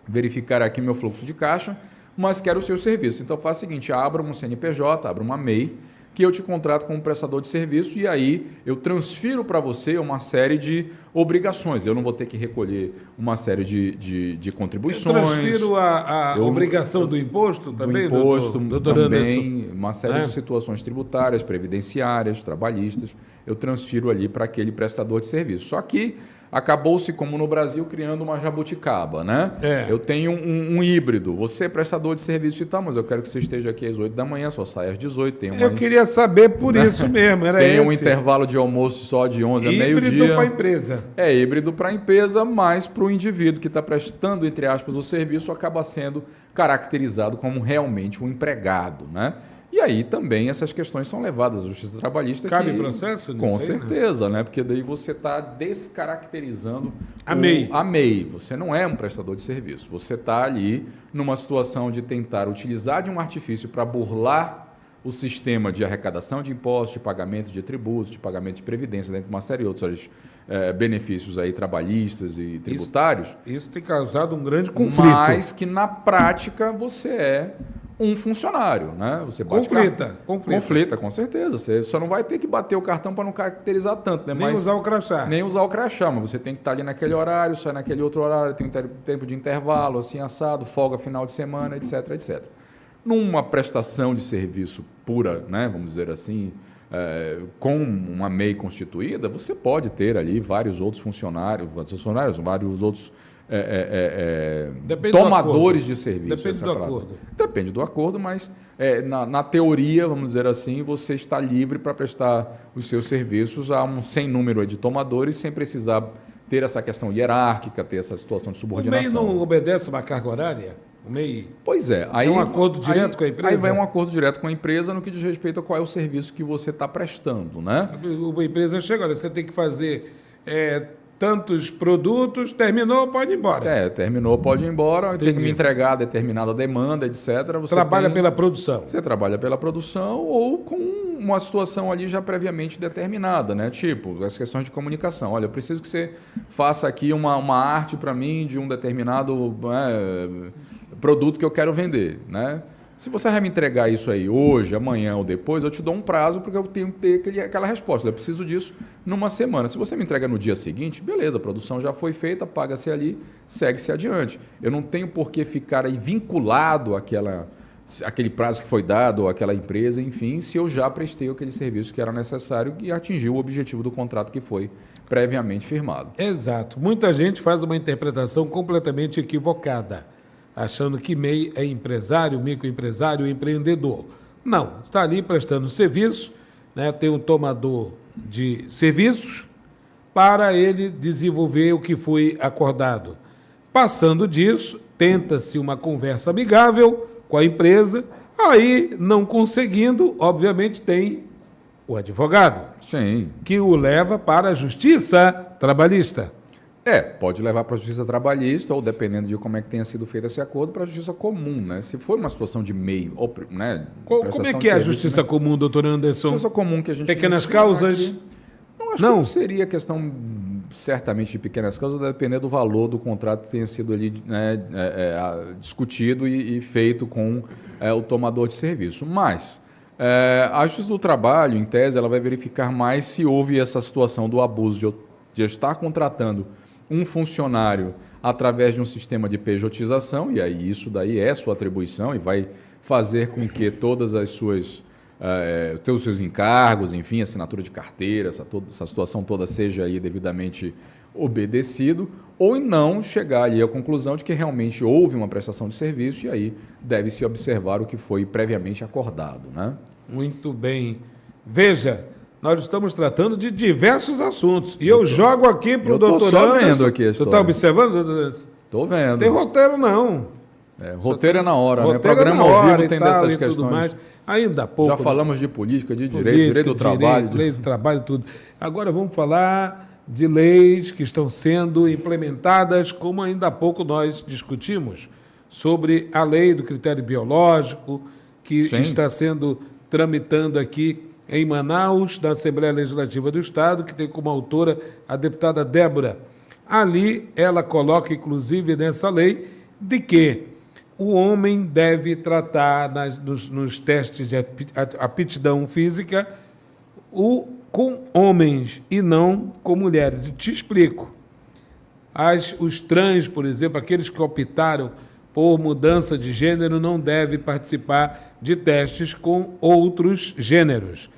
verificar aqui meu fluxo de caixa, mas quero o seu serviço. Então, faz o seguinte, abra um CNPJ, abra uma MEI, que eu te contrato como prestador de serviço e aí eu transfiro para você uma série de obrigações. Eu não vou ter que recolher uma série de contribuições. Eu transfiro a obrigação do imposto também? Do imposto também, uma série de situações tributárias, previdenciárias, trabalhistas. Eu transfiro ali para aquele prestador de serviço. Só que acabou-se, como no Brasil, criando uma jabuticaba, né? Eu tenho um híbrido. Você é prestador de serviço e tal, mas eu quero que você esteja aqui às 8 da manhã, só saia às 18. Eu queria saber por isso mesmo, tem um intervalo de almoço só de 11 a meio-dia. Híbrido para a empresa. É híbrido para a empresa, mas para o indivíduo que está prestando, entre aspas, o serviço, acaba sendo caracterizado como realmente um empregado, né? E aí também essas questões são levadas à Justiça Trabalhista. Cabe processo nisso? Com certeza, né? Porque daí você está descaracterizando a MEI. A MEI. Você não é um prestador de serviço. Você está ali numa situação de tentar utilizar de um artifício para burlar o sistema de arrecadação de impostos, de pagamento de tributos, de pagamento de previdência, dentre uma série de outros benefícios aí trabalhistas e tributários. Isso tem causado um grande conflito. Mas que na prática você é um funcionário, né? Você bate conflita, com certeza. Você só não vai ter que bater o cartão para não caracterizar tanto, né? Nem usar o crachá. Nem usar o crachá, mas você tem que estar ali naquele horário, sai naquele outro horário, tem um tempo de intervalo, assim, assado, folga final de semana, etc, etc. Numa prestação de serviço pura, né? Vamos dizer assim, com uma MEI constituída, você pode ter ali vários outros vários outros tomadores de serviço. Depende do acordo. Depende do acordo, mas na teoria, vamos dizer assim, você está livre para prestar os seus serviços a um sem número de tomadores, sem precisar ter essa questão hierárquica, ter essa situação de subordinação. O MEI não obedece uma carga horária? O MEI Pois é. Aí, um acordo direto com a empresa? Aí vai um acordo direto com a empresa no que diz respeito a qual é o serviço que você está prestando, né? A empresa chega, olha, você tem que fazer tantos produtos, terminou, pode ir embora. Terminou, pode ir embora, tem que me entregar determinada demanda, etc. Você trabalha pela produção. Você trabalha pela produção ou com uma situação ali já previamente determinada, né? Tipo, as questões de comunicação. Olha, eu preciso que você faça aqui uma arte para mim de um determinado produto que eu quero vender, né? Se você vai me entregar isso aí hoje, amanhã ou depois, eu te dou um prazo porque eu tenho que ter aquela resposta. Eu preciso disso numa semana. Se você me entrega no dia seguinte, beleza, a produção já foi feita, paga-se ali, segue-se adiante. Eu não tenho por que ficar aí vinculado àquele prazo que foi dado ou àquela empresa, enfim, se eu já prestei aquele serviço que era necessário e atingiu o objetivo do contrato que foi previamente firmado. Exato. Muita gente faz uma interpretação completamente equivocada, achando que MEI é empresário, microempresário, empreendedor. Não, está ali prestando serviço, né? Tem um tomador de serviços para ele desenvolver o que foi acordado. Passando disso, tenta-se uma conversa amigável com a empresa, aí, não conseguindo, obviamente tem o advogado. Sim. Que o leva para a justiça trabalhista. Pode levar para a justiça trabalhista ou, dependendo de como é que tenha sido feito esse acordo, para a justiça comum, né? Se for uma situação de MEI, né? Como é que é a justiça comum, doutor Anderson? Justiça comum que a gente... Pequenas causas? Aqui, não, acho que não seria questão, certamente, de pequenas causas, depender do valor do contrato que tenha sido ali, né, discutido e feito com o tomador de serviço. Mas a Justiça do Trabalho, em tese, ela vai verificar mais se houve essa situação do abuso de estar contratando um funcionário através de um sistema de pejotização, e aí isso daí é sua atribuição e vai fazer com que todas as suas os seus encargos, enfim, assinatura de carteira, essa situação toda seja aí devidamente obedecido, ou não chegar ali à conclusão de que realmente houve uma prestação de serviço e aí deve-se observar o que foi previamente acordado, né? Muito bem. Veja, nós estamos tratando de diversos assuntos. E eu jogo aqui para o doutor Anderson. Estou vendo aqui a história. Você está observando, doutor Anderson? Estou vendo. Tem roteiro, não. Roteiro é na hora, né? Programa ao vivo tem dessas questões. Ainda há pouco. Já falamos de política, de direito do trabalho. Lei do trabalho, tudo. Agora vamos falar de leis que estão sendo implementadas, como ainda há pouco nós discutimos, sobre a lei do critério biológico, que está sendo tramitando aqui em Manaus, da Assembleia Legislativa do Estado, que tem como autora a deputada Débora. Ali ela coloca, inclusive, nessa lei, de que o homem deve tratar nos testes de aptidão física com homens e não com mulheres. E te explico. Os trans, por exemplo, aqueles que optaram por mudança de gênero, não devem participar de testes com outros gêneros.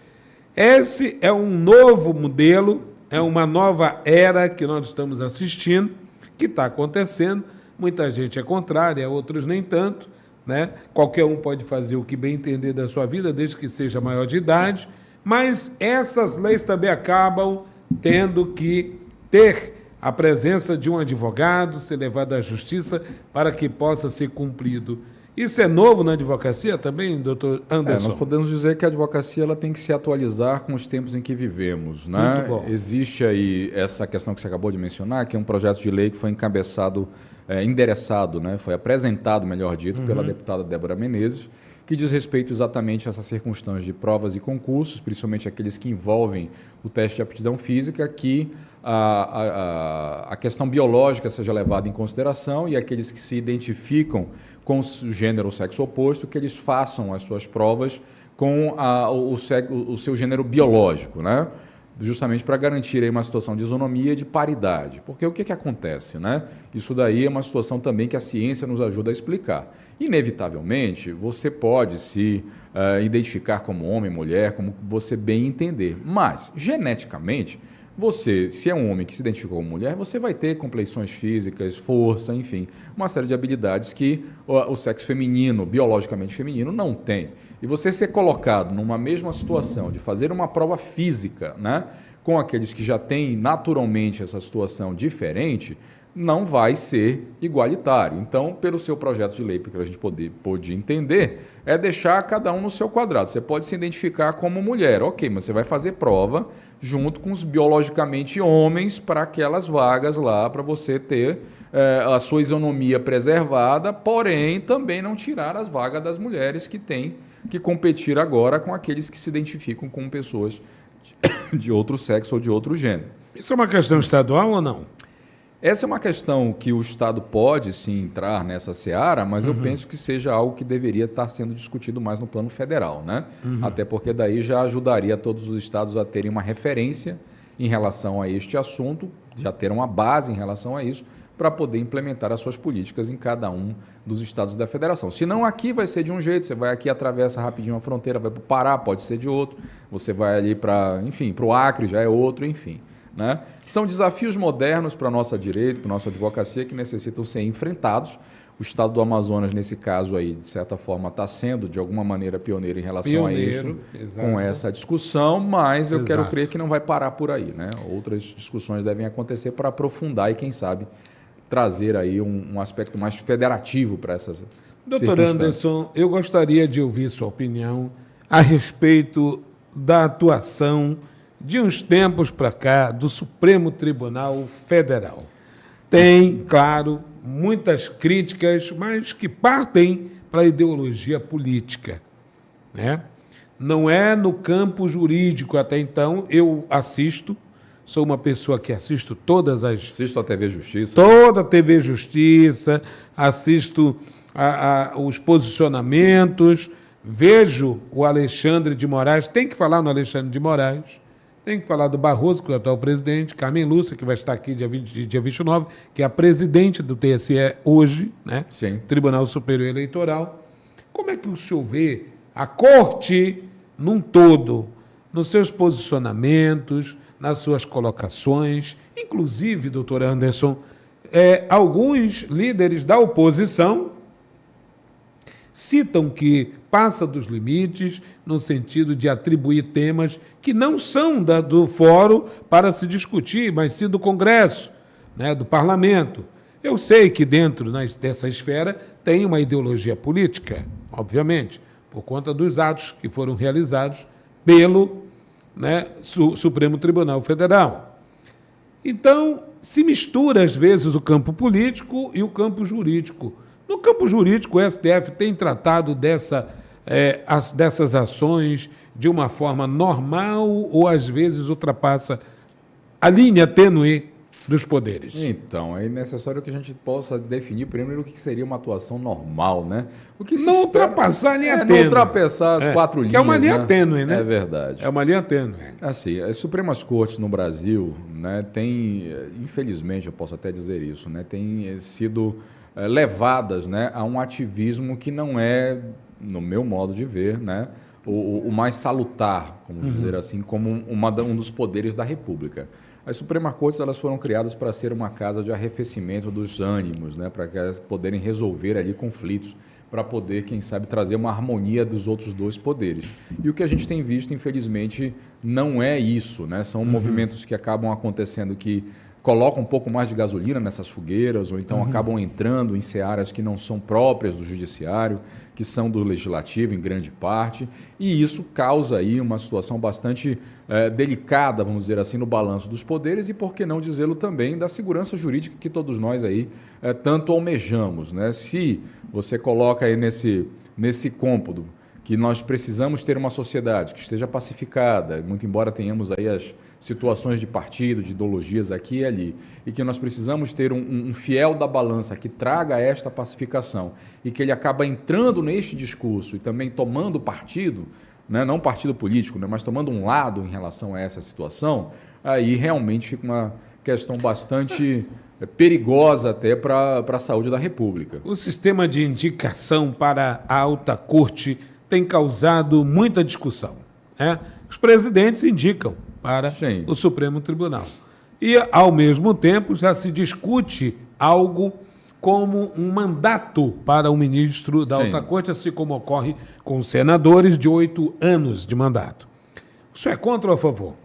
Esse é um novo modelo, é uma nova era que nós estamos assistindo, que está acontecendo. Muita gente é contrária, outros nem tanto, né? Qualquer um pode fazer o que bem entender da sua vida, desde que seja maior de idade, mas essas leis também acabam tendo que ter a presença de um advogado, ser levado à justiça para que possa ser cumprido. Isso é novo na advocacia também, doutor Anderson? Nós podemos dizer que a advocacia ela tem que se atualizar com os tempos em que vivemos, né? Muito bom. Existe aí essa questão que você acabou de mencionar, que é um projeto de lei que foi endereçado, né? Foi apresentado, melhor dito, pela deputada Débora Menezes, que diz respeito exatamente a essas circunstâncias de provas e concursos, principalmente aqueles que envolvem o teste de aptidão física, que a questão biológica seja levada em consideração e aqueles que se identificam com o gênero ou sexo oposto, que eles façam as suas provas com o seu gênero biológico, né? Justamente para garantir aí uma situação de isonomia e de paridade. Porque o que acontece, né? Isso daí é uma situação também que a ciência nos ajuda a explicar. Inevitavelmente, você pode se identificar como homem, mulher, como você bem entender. Mas, geneticamente, você, se é um homem que se identificou como mulher, você vai ter compleições físicas, força, enfim, uma série de habilidades que o sexo feminino, biologicamente feminino, não tem. E você ser colocado numa mesma situação de fazer uma prova física, né, com aqueles que já têm naturalmente essa situação diferente, não vai ser igualitário. Então, pelo seu projeto de lei, porque a gente pode entender, é deixar cada um no seu quadrado. Você pode se identificar como mulher, ok, mas você vai fazer prova junto com os biologicamente homens para aquelas vagas lá, para você ter a sua isonomia preservada, porém também não tirar as vagas das mulheres que têm que competir agora com aqueles que se identificam com pessoas de outro sexo ou de outro gênero. Isso é uma questão estadual ou não? Essa é uma questão que o Estado pode, sim, entrar nessa seara, mas eu penso que seja algo que deveria estar sendo discutido mais no plano federal, né? Até porque daí já ajudaria todos os estados a terem uma referência em relação a este assunto, já ter uma base em relação a isso, para poder implementar as suas políticas em cada um dos estados da federação. Se não, aqui vai ser de um jeito, você vai aqui, atravessa rapidinho a fronteira, vai para o Pará, pode ser de outro, você vai ali para o Acre, já é outro, enfim. Né? São desafios modernos para a nossa direito, para a nossa advocacia, que necessitam ser enfrentados. O Estado do Amazonas, nesse caso aí, de certa forma, está sendo, de alguma maneira, pioneiro em relação a isso, exato, com essa discussão, mas eu quero crer que não vai parar por aí. Né? Outras discussões devem acontecer para aprofundar e, quem sabe, trazer aí um aspecto mais federativo para essas Doutor Anderson, eu gostaria de ouvir sua opinião a respeito da atuação de uns tempos para cá, do Supremo Tribunal Federal. Tem, claro, muitas críticas, mas que partem para a ideologia política, né? Não é no campo jurídico, até então, eu assisto, sou uma pessoa que assisto todas as... Assisto a TV Justiça. Toda a TV Justiça, assisto os posicionamentos, vejo o Alexandre de Moraes, tem que falar no Alexandre de Moraes, tem que falar do Barroso, que é o atual presidente, Carmen Lúcia, que vai estar aqui dia 29, que é a presidente do TSE hoje, né? Sim. Tribunal Superior Eleitoral. Como é que o senhor vê a corte num todo, nos seus posicionamentos, nas suas colocações, inclusive, doutor Anderson, alguns líderes da oposição citam que passa dos limites no sentido de atribuir temas que não são do fórum para se discutir, mas sim do Congresso, né, do Parlamento. Eu sei que dentro dessa esfera tem uma ideologia política, obviamente, por conta dos atos que foram realizados pelo Supremo Tribunal Federal. Então, se mistura, às vezes, o campo político e o campo jurídico. No campo jurídico, o STF tem tratado dessas ações de uma forma normal ou, às vezes, ultrapassa a linha tênue dos poderes. Então, é necessário que a gente possa definir primeiro o que seria uma atuação normal, né? O que não ultrapassar a linha tênue. Não ultrapassar as quatro linhas. Que é uma linha tênue, né? É verdade. É uma linha tênue. Assim, as Supremas Cortes no Brasil, né, tem, infelizmente, eu posso até dizer isso, né, tem sido levadas, né, a um ativismo que não é, no meu modo de ver, né, o mais salutar, vamos dizer assim, como um dos poderes da República. As Supremas Cortes, elas foram criadas para ser uma casa de arrefecimento dos ânimos, né, para que elas poderem resolver ali conflitos, para poder, quem sabe, trazer uma harmonia dos outros dois poderes. E o que a gente tem visto, infelizmente, não é isso, né? São movimentos que acabam acontecendo que colocam um pouco mais de gasolina nessas fogueiras, ou então acabam entrando em searas que não são próprias do judiciário, que são do legislativo em grande parte, e isso causa aí uma situação bastante delicada, vamos dizer assim, no balanço dos poderes e, por que não dizê-lo também, da segurança jurídica que todos nós aí tanto almejamos, né? Se você coloca aí nesse cômputo, que nós precisamos ter uma sociedade que esteja pacificada, muito embora tenhamos aí as situações de partido, de ideologias aqui e ali, e que nós precisamos ter um fiel da balança que traga esta pacificação e que ele acaba entrando neste discurso e também tomando partido, né, não partido político, né, mas tomando um lado em relação a essa situação, aí realmente fica uma questão bastante perigosa até para a saúde da República. O sistema de indicação para a alta corte tem causado muita discussão, né? Os presidentes indicam para Sim. o Supremo Tribunal. E, ao mesmo tempo, já se discute algo como um mandato para o ministro da Sim. alta corte, assim como ocorre com os senadores de 8 anos de mandato. Isso é contra ou a favor?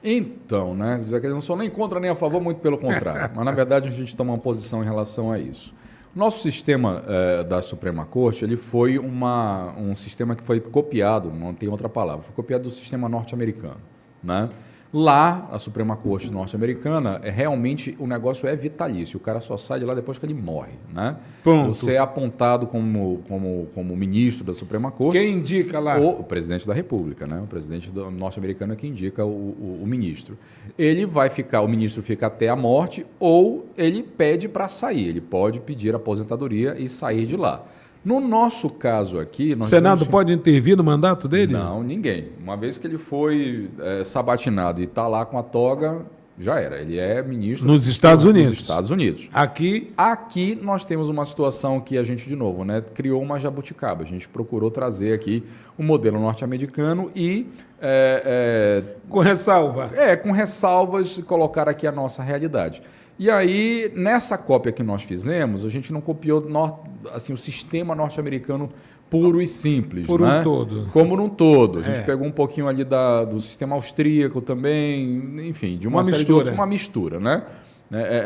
Então, né, eu não sou nem contra nem a favor, muito pelo contrário. Mas, na verdade, a gente toma uma posição em relação a isso. Nosso sistema da Suprema Corte ele foi um sistema que foi copiado, não tem outra palavra, foi copiado do sistema norte-americano, né? Lá, a Suprema Corte norte-americana, realmente o negócio é vitalício. O cara só sai de lá depois que ele morre, né? Ponto. Você é apontado como ministro da Suprema Corte. Quem indica lá? O presidente da República, né? O presidente norte-americano é quem indica o ministro. Ele vai ficar, o ministro fica até a morte ou ele pede para sair. Ele pode pedir aposentadoria e sair de lá. No nosso caso aqui... O Senado pode intervir no mandato dele? Não, ninguém. Uma vez que ele foi sabatinado e está lá com a toga, já era. Ele é ministro... Nos Estados Unidos. Nos Estados Unidos. Aqui nós temos uma situação que a gente, de novo, né, criou uma jabuticaba. A gente procurou trazer aqui o modelo norte-americano e... com ressalva. Com ressalvas, colocar aqui a nossa realidade. E aí, nessa cópia que nós fizemos, a gente não copiou assim, o sistema norte-americano puro e simples. Por né? um todo. Como num todo. A gente pegou um pouquinho ali do sistema austríaco também, enfim, de uma série mistura. de outros, uma mistura, né?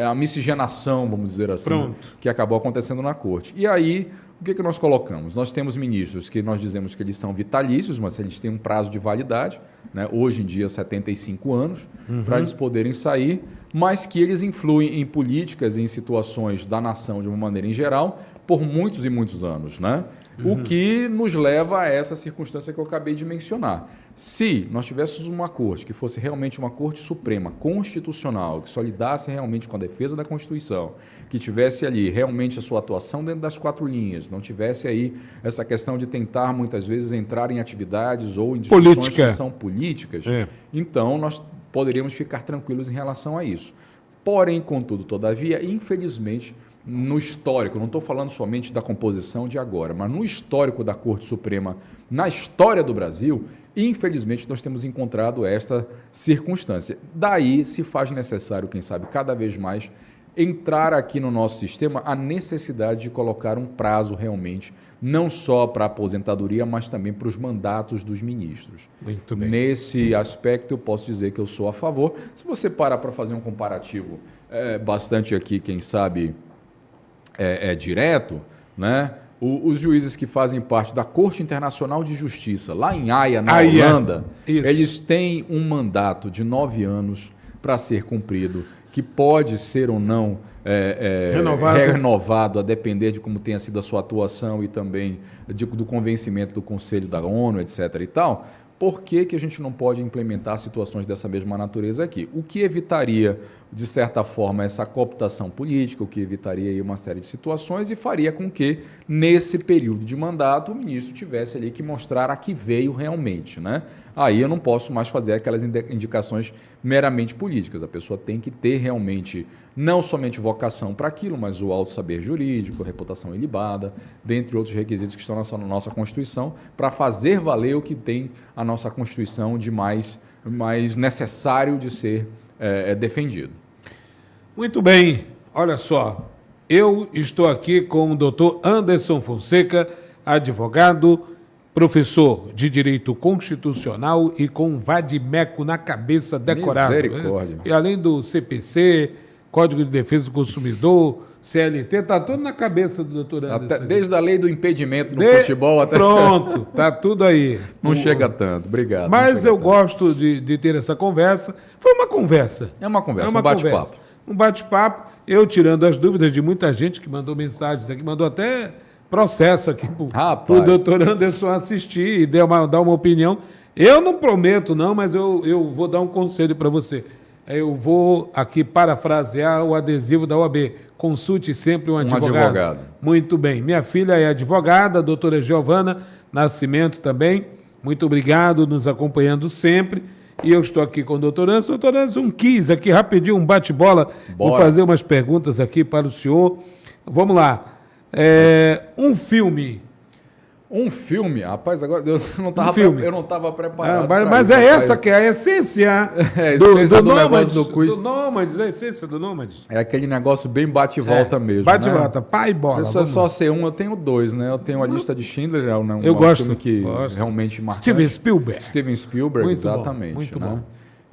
A miscigenação, vamos dizer assim, Pronto. que acabou acontecendo na corte. E aí, o que nós colocamos? Nós temos ministros que nós dizemos que eles são vitalícios, mas eles têm um prazo de validade, né? Hoje em dia 75 anos, para eles poderem sair, mas que eles influem em políticas e em situações da nação de uma maneira em geral por muitos e muitos anos, né? O que nos leva a essa circunstância que eu acabei de mencionar. Se nós tivéssemos uma corte que fosse realmente uma corte suprema, constitucional, que só lidasse realmente com a defesa da Constituição, que tivesse ali realmente a sua atuação dentro das 4 linhas, não tivesse aí essa questão de tentar muitas vezes entrar em atividades ou em discussões que são políticas, então nós poderíamos ficar tranquilos em relação a isso. Porém, contudo, todavia, infelizmente, no histórico, não estou falando somente da composição de agora, mas no histórico da Corte Suprema, na história do Brasil, infelizmente nós temos encontrado esta circunstância. Daí se faz necessário, quem sabe, cada vez mais, entrar aqui no nosso sistema a necessidade de colocar um prazo realmente, não só para a aposentadoria, mas também para os mandatos dos ministros. Muito bem. Nesse aspecto, eu posso dizer que eu sou a favor. Se você parar para fazer um comparativo bastante aqui, quem sabe, direto, né? Os juízes que fazem parte da Corte Internacional de Justiça, lá em Haia, na Holanda, eles têm um mandato de 9 anos para ser cumprido, que pode ser ou não renovado a depender de como tenha sido a sua atuação e também do convencimento do Conselho da ONU, etc. e tal. Por que a gente não pode implementar situações dessa mesma natureza aqui? O que evitaria, de certa forma, essa cooptação política, o que evitaria aí uma série de situações e faria com que, nesse período de mandato, o ministro tivesse ali que mostrar a que veio realmente, né? Aí eu não posso mais fazer aquelas indicações meramente políticas. A pessoa tem que ter realmente não somente vocação para aquilo, mas o alto saber jurídico, reputação ilibada, dentre outros requisitos que estão na nossa Constituição, para fazer valer o que tem a nossa Constituição de mais necessário de ser defendido. Muito bem. Olha só, eu estou aqui com o doutor Anderson Fonseca, advogado, professor de Direito Constitucional e com vade-mecum na cabeça decorado. Misericórdia. Né? E além do CPC, Código de Defesa do Consumidor, CLT, está tudo na cabeça do doutor Anderson. Desde a lei do impedimento no futebol até... Pronto, está tudo aí. Não chega tanto, obrigado. Mas eu gosto de ter essa conversa. Foi uma conversa. É uma conversa, um bate-papo. Um bate-papo, eu tirando as dúvidas de muita gente que mandou mensagens aqui, mandou até processo aqui para o Rapaz. doutor Anderson assistir e dar uma opinião. Eu não prometo, não, mas eu vou dar um conselho para você. Eu vou aqui parafrasear o adesivo da OAB. Consulte sempre um advogado. Muito bem. Minha filha é advogada, a doutora Giovana Nascimento também. Muito obrigado, nos acompanhando sempre. E eu estou aqui com o doutor Anderson. Doutor Anderson quis aqui rapidinho um bate-bola. Vou fazer umas perguntas aqui para o senhor. Vamos lá. Um filme. Um filme? Rapaz, agora eu não estava preparado. Mas é essa que é a essência, do negócio do quiz. Do Nômades, a essência do Nômades. É aquele negócio bem bate-volta mesmo. Bate-volta, pai e bola. Se é só ser um, eu tenho dois, né? Eu tenho a lista de Schindler, eu gosto, filme que realmente marcou. Steven Spielberg. Steven Spielberg, muito exatamente. Bom, muito né? bom.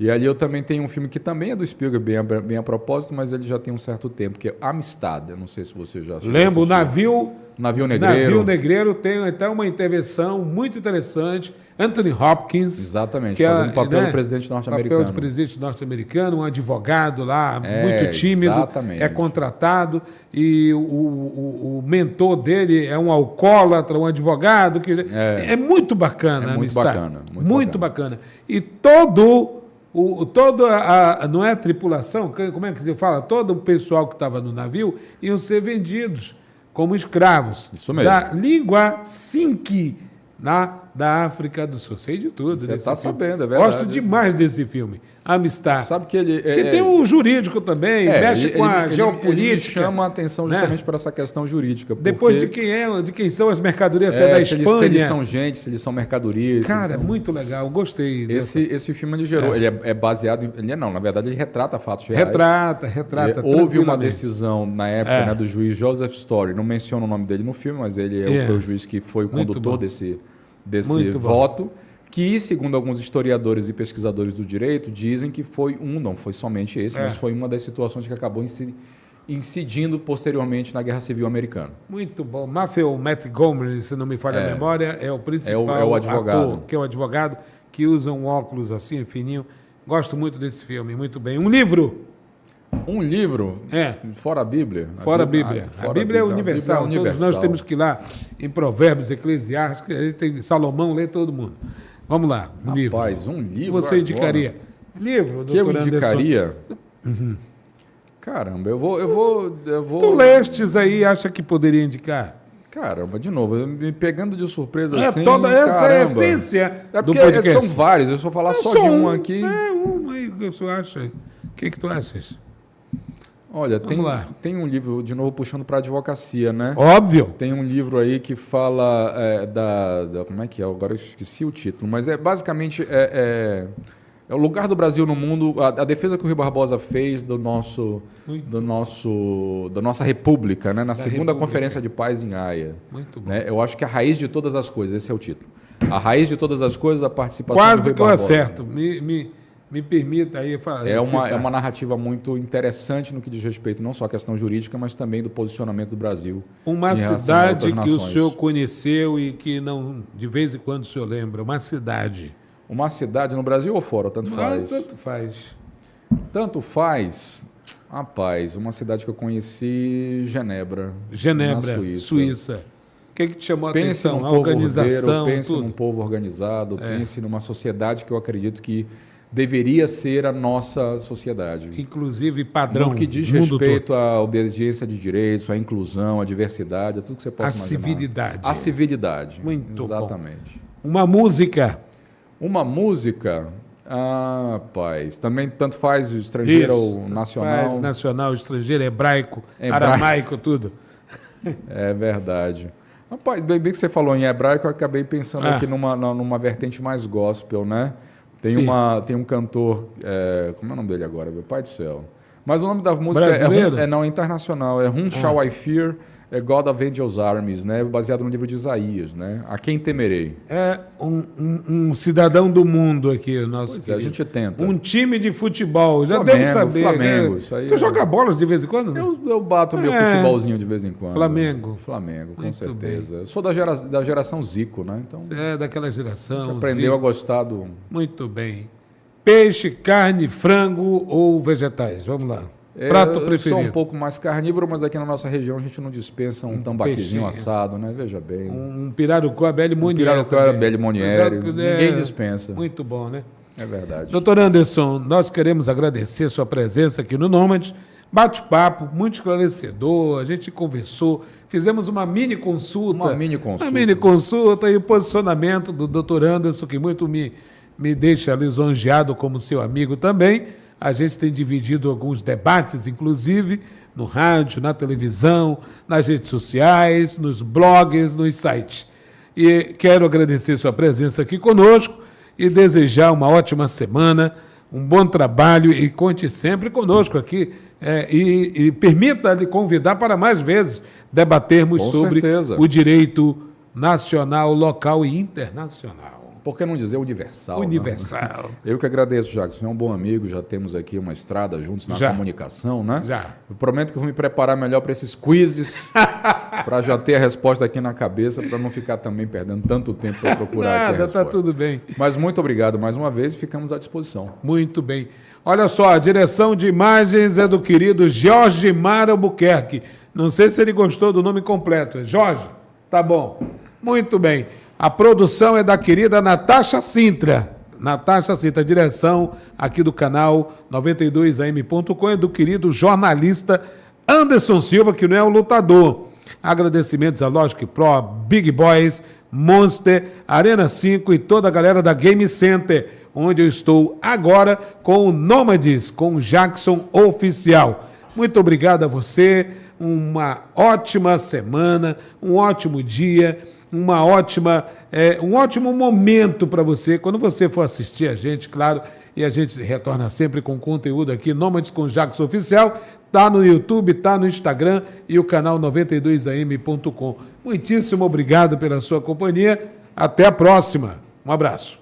E ali eu também tenho um filme que também é do Spielberg, bem a propósito, mas ele já tem um certo tempo, que é Amistad. Eu não sei se você já assistiu. Lembro, o Navio Negreiro. Navio Negreiro tem até uma intervenção muito interessante. Anthony Hopkins. Exatamente, fazendo o papel do presidente norte-americano. Papel do presidente norte-americano, um advogado lá, muito tímido. Exatamente. É contratado e o mentor dele é um alcoólatra, um advogado. É muito bacana. É muito bacana. Muito bacana. E não é a tripulação, como é que se fala? Todo o pessoal que estava no navio iam ser vendidos como escravos. Isso mesmo. Da língua Sinki, da África do Sul. Sei de tudo. Você está sabendo, é verdade. Gosto demais desse filme. Amistad. Sabe que ele... Que tem o jurídico também, mexe com a geopolítica. Ele chama a atenção justamente para essa questão jurídica. Depois de quem são as mercadorias, se é da Espanha. Se eles são gente, se eles são mercadorias. Cara, muito legal, gostei. Esse filme ele gerou, ele é baseado em... na verdade ele retrata fatos reais. Retrata. Houve uma decisão na época do juiz Joseph Story, não menciono o nome dele no filme, mas ele foi o juiz que foi o condutor desse voto. Que, segundo alguns historiadores e pesquisadores do direito, dizem que não foi somente esse, mas foi uma das situações que acabou incidindo posteriormente na Guerra Civil Americana. Muito bom. Matthew Montgomery, se não me falha a memória, é o principal o advogado. ator, que é o advogado, que usa um óculos assim, fininho. Gosto muito desse filme, muito bem. Um livro? Um livro? Fora a Bíblia. Fora a Bíblia. A Bíblia é universal. Todos nós temos que ir lá em Provérbios, Eclesiásticos, a gente tem Salomão, lê todo mundo. Vamos lá, um livro. Rapaz, um livro. Você indicaria? Livro, que eu indicaria? Uhum. Caramba, eu vou. Tu lestes aí, acha que poderia indicar? Caramba, de novo, me pegando de surpresa assim. Essa é a essência do podcast. São vários, eu vou falar só de um aqui. Um aí, o que você acha? O que tu achas? Olha, tem um livro, de novo, puxando para a advocacia, né? Óbvio. Tem um livro aí que fala como é que é? Agora eu esqueci o título, mas basicamente o lugar do Brasil no mundo, a defesa que o Rui Barbosa fez da nossa República, né? Na segunda Conferência de Paz em Haia. Muito bom. Né? Eu acho que a raiz de todas as coisas, esse é o título. A raiz de todas as coisas, a participação do Rui Barbosa. Quase que eu acerto. Me permita aí falar. É uma narrativa muito interessante no que diz respeito não só à questão jurídica, mas também do posicionamento do Brasil. Uma cidade que o senhor conheceu e que não, de vez em quando o senhor lembra. Uma cidade. Uma cidade no Brasil ou fora? Tanto faz? Tanto faz. Tanto faz. Rapaz, uma cidade que eu conheci, Genebra, na Suíça. O que te chamou a atenção? A organização. Pense num povo organizado, pense numa sociedade que eu acredito que deveria ser a nossa sociedade. Inclusive padrão. No que diz respeito à obediência de direitos, à inclusão, à diversidade, a tudo que você possa imaginar. Civilidade. A civilidade. Muito exatamente. Bom. Uma música. Uma música? Rapaz, também tanto faz estrangeiro ou nacional. Faz nacional, estrangeiro, hebraico, aramaico, tudo. É verdade. Rapaz, bem que você falou em hebraico, eu acabei pensando aqui numa vertente mais gospel, né? Tem um cantor, como é o nome dele agora? Meu pai do céu. Mas o nome da música é internacional, é Whom Shall I Fear? É God of Angels Armies, né? Baseado no livro de Isaías, né? A quem temerei. É um cidadão do mundo aqui, nosso querido. A gente tenta. Um time de futebol, já devo saber. Flamengo, né? isso aí. Tu joga bolas de vez em quando? Eu bato meu futebolzinho de vez em quando. Flamengo, com muito certeza. Bem. Eu sou da geração Zico, né? Então, daquela geração. A gente aprendeu a gostar do... Muito bem. Peixe, carne, frango ou vegetais? Vamos lá. Prato Eu preferido. sou um pouco mais carnívoro, mas aqui na nossa região a gente não dispensa um tambaquizinho assado, né? Veja bem. Um pirarucu à Belle Monnier. Pirarucu à Belle Monnier, Exato, ninguém dispensa. Muito bom, né? É verdade. Doutor Anderson, nós queremos agradecer sua presença aqui no Nômade. Bate-papo, muito esclarecedor, a gente conversou, fizemos uma mini consulta. Uma mini consulta. Uma mini consulta e o posicionamento do doutor Anderson, que muito me deixa lisonjeado como seu amigo também. A gente tem dividido alguns debates, inclusive, no rádio, na televisão, nas redes sociais, nos blogs, nos sites. E quero agradecer sua presença aqui conosco e desejar uma ótima semana, um bom trabalho e conte sempre conosco aqui. E permita-lhe convidar para mais vezes debatermos Com sobre certeza. o direito nacional, local e internacional. Por que não dizer universal? Universal. Eu que agradeço, Jackson. É um bom amigo, já temos aqui uma estrada juntos na Já. comunicação, né? Já. Eu prometo que eu vou me preparar melhor para esses quizzes, para já ter a resposta aqui na cabeça, para não ficar também perdendo tanto tempo para procurar aqui a Nada, resposta. tá tudo bem. Mas muito obrigado mais uma vez e ficamos à disposição. Muito bem. Olha só, a direção de imagens é do querido Jorge Mar Albuquerque. Não sei se ele gostou do nome completo. Jorge? Tá bom. Muito bem. A produção é da querida Natasha Sintra. Natasha Sintra, a direção aqui do canal 92am.com é do querido jornalista Anderson Silva, que não é o lutador. Agradecimentos a Logic Pro, Big Boys, Monster, Arena 5 e toda a galera da Game Center, onde eu estou agora com o Nômades, com o Jackson Oficial. Muito obrigado a você, uma ótima semana, um ótimo dia, um ótimo momento para você, quando você for assistir a gente, claro, e a gente retorna sempre com conteúdo aqui, Nômades com Jackson Oficial, tá no YouTube, tá no Instagram e o canal 92am.com. Muitíssimo obrigado pela sua companhia, até a próxima, um abraço.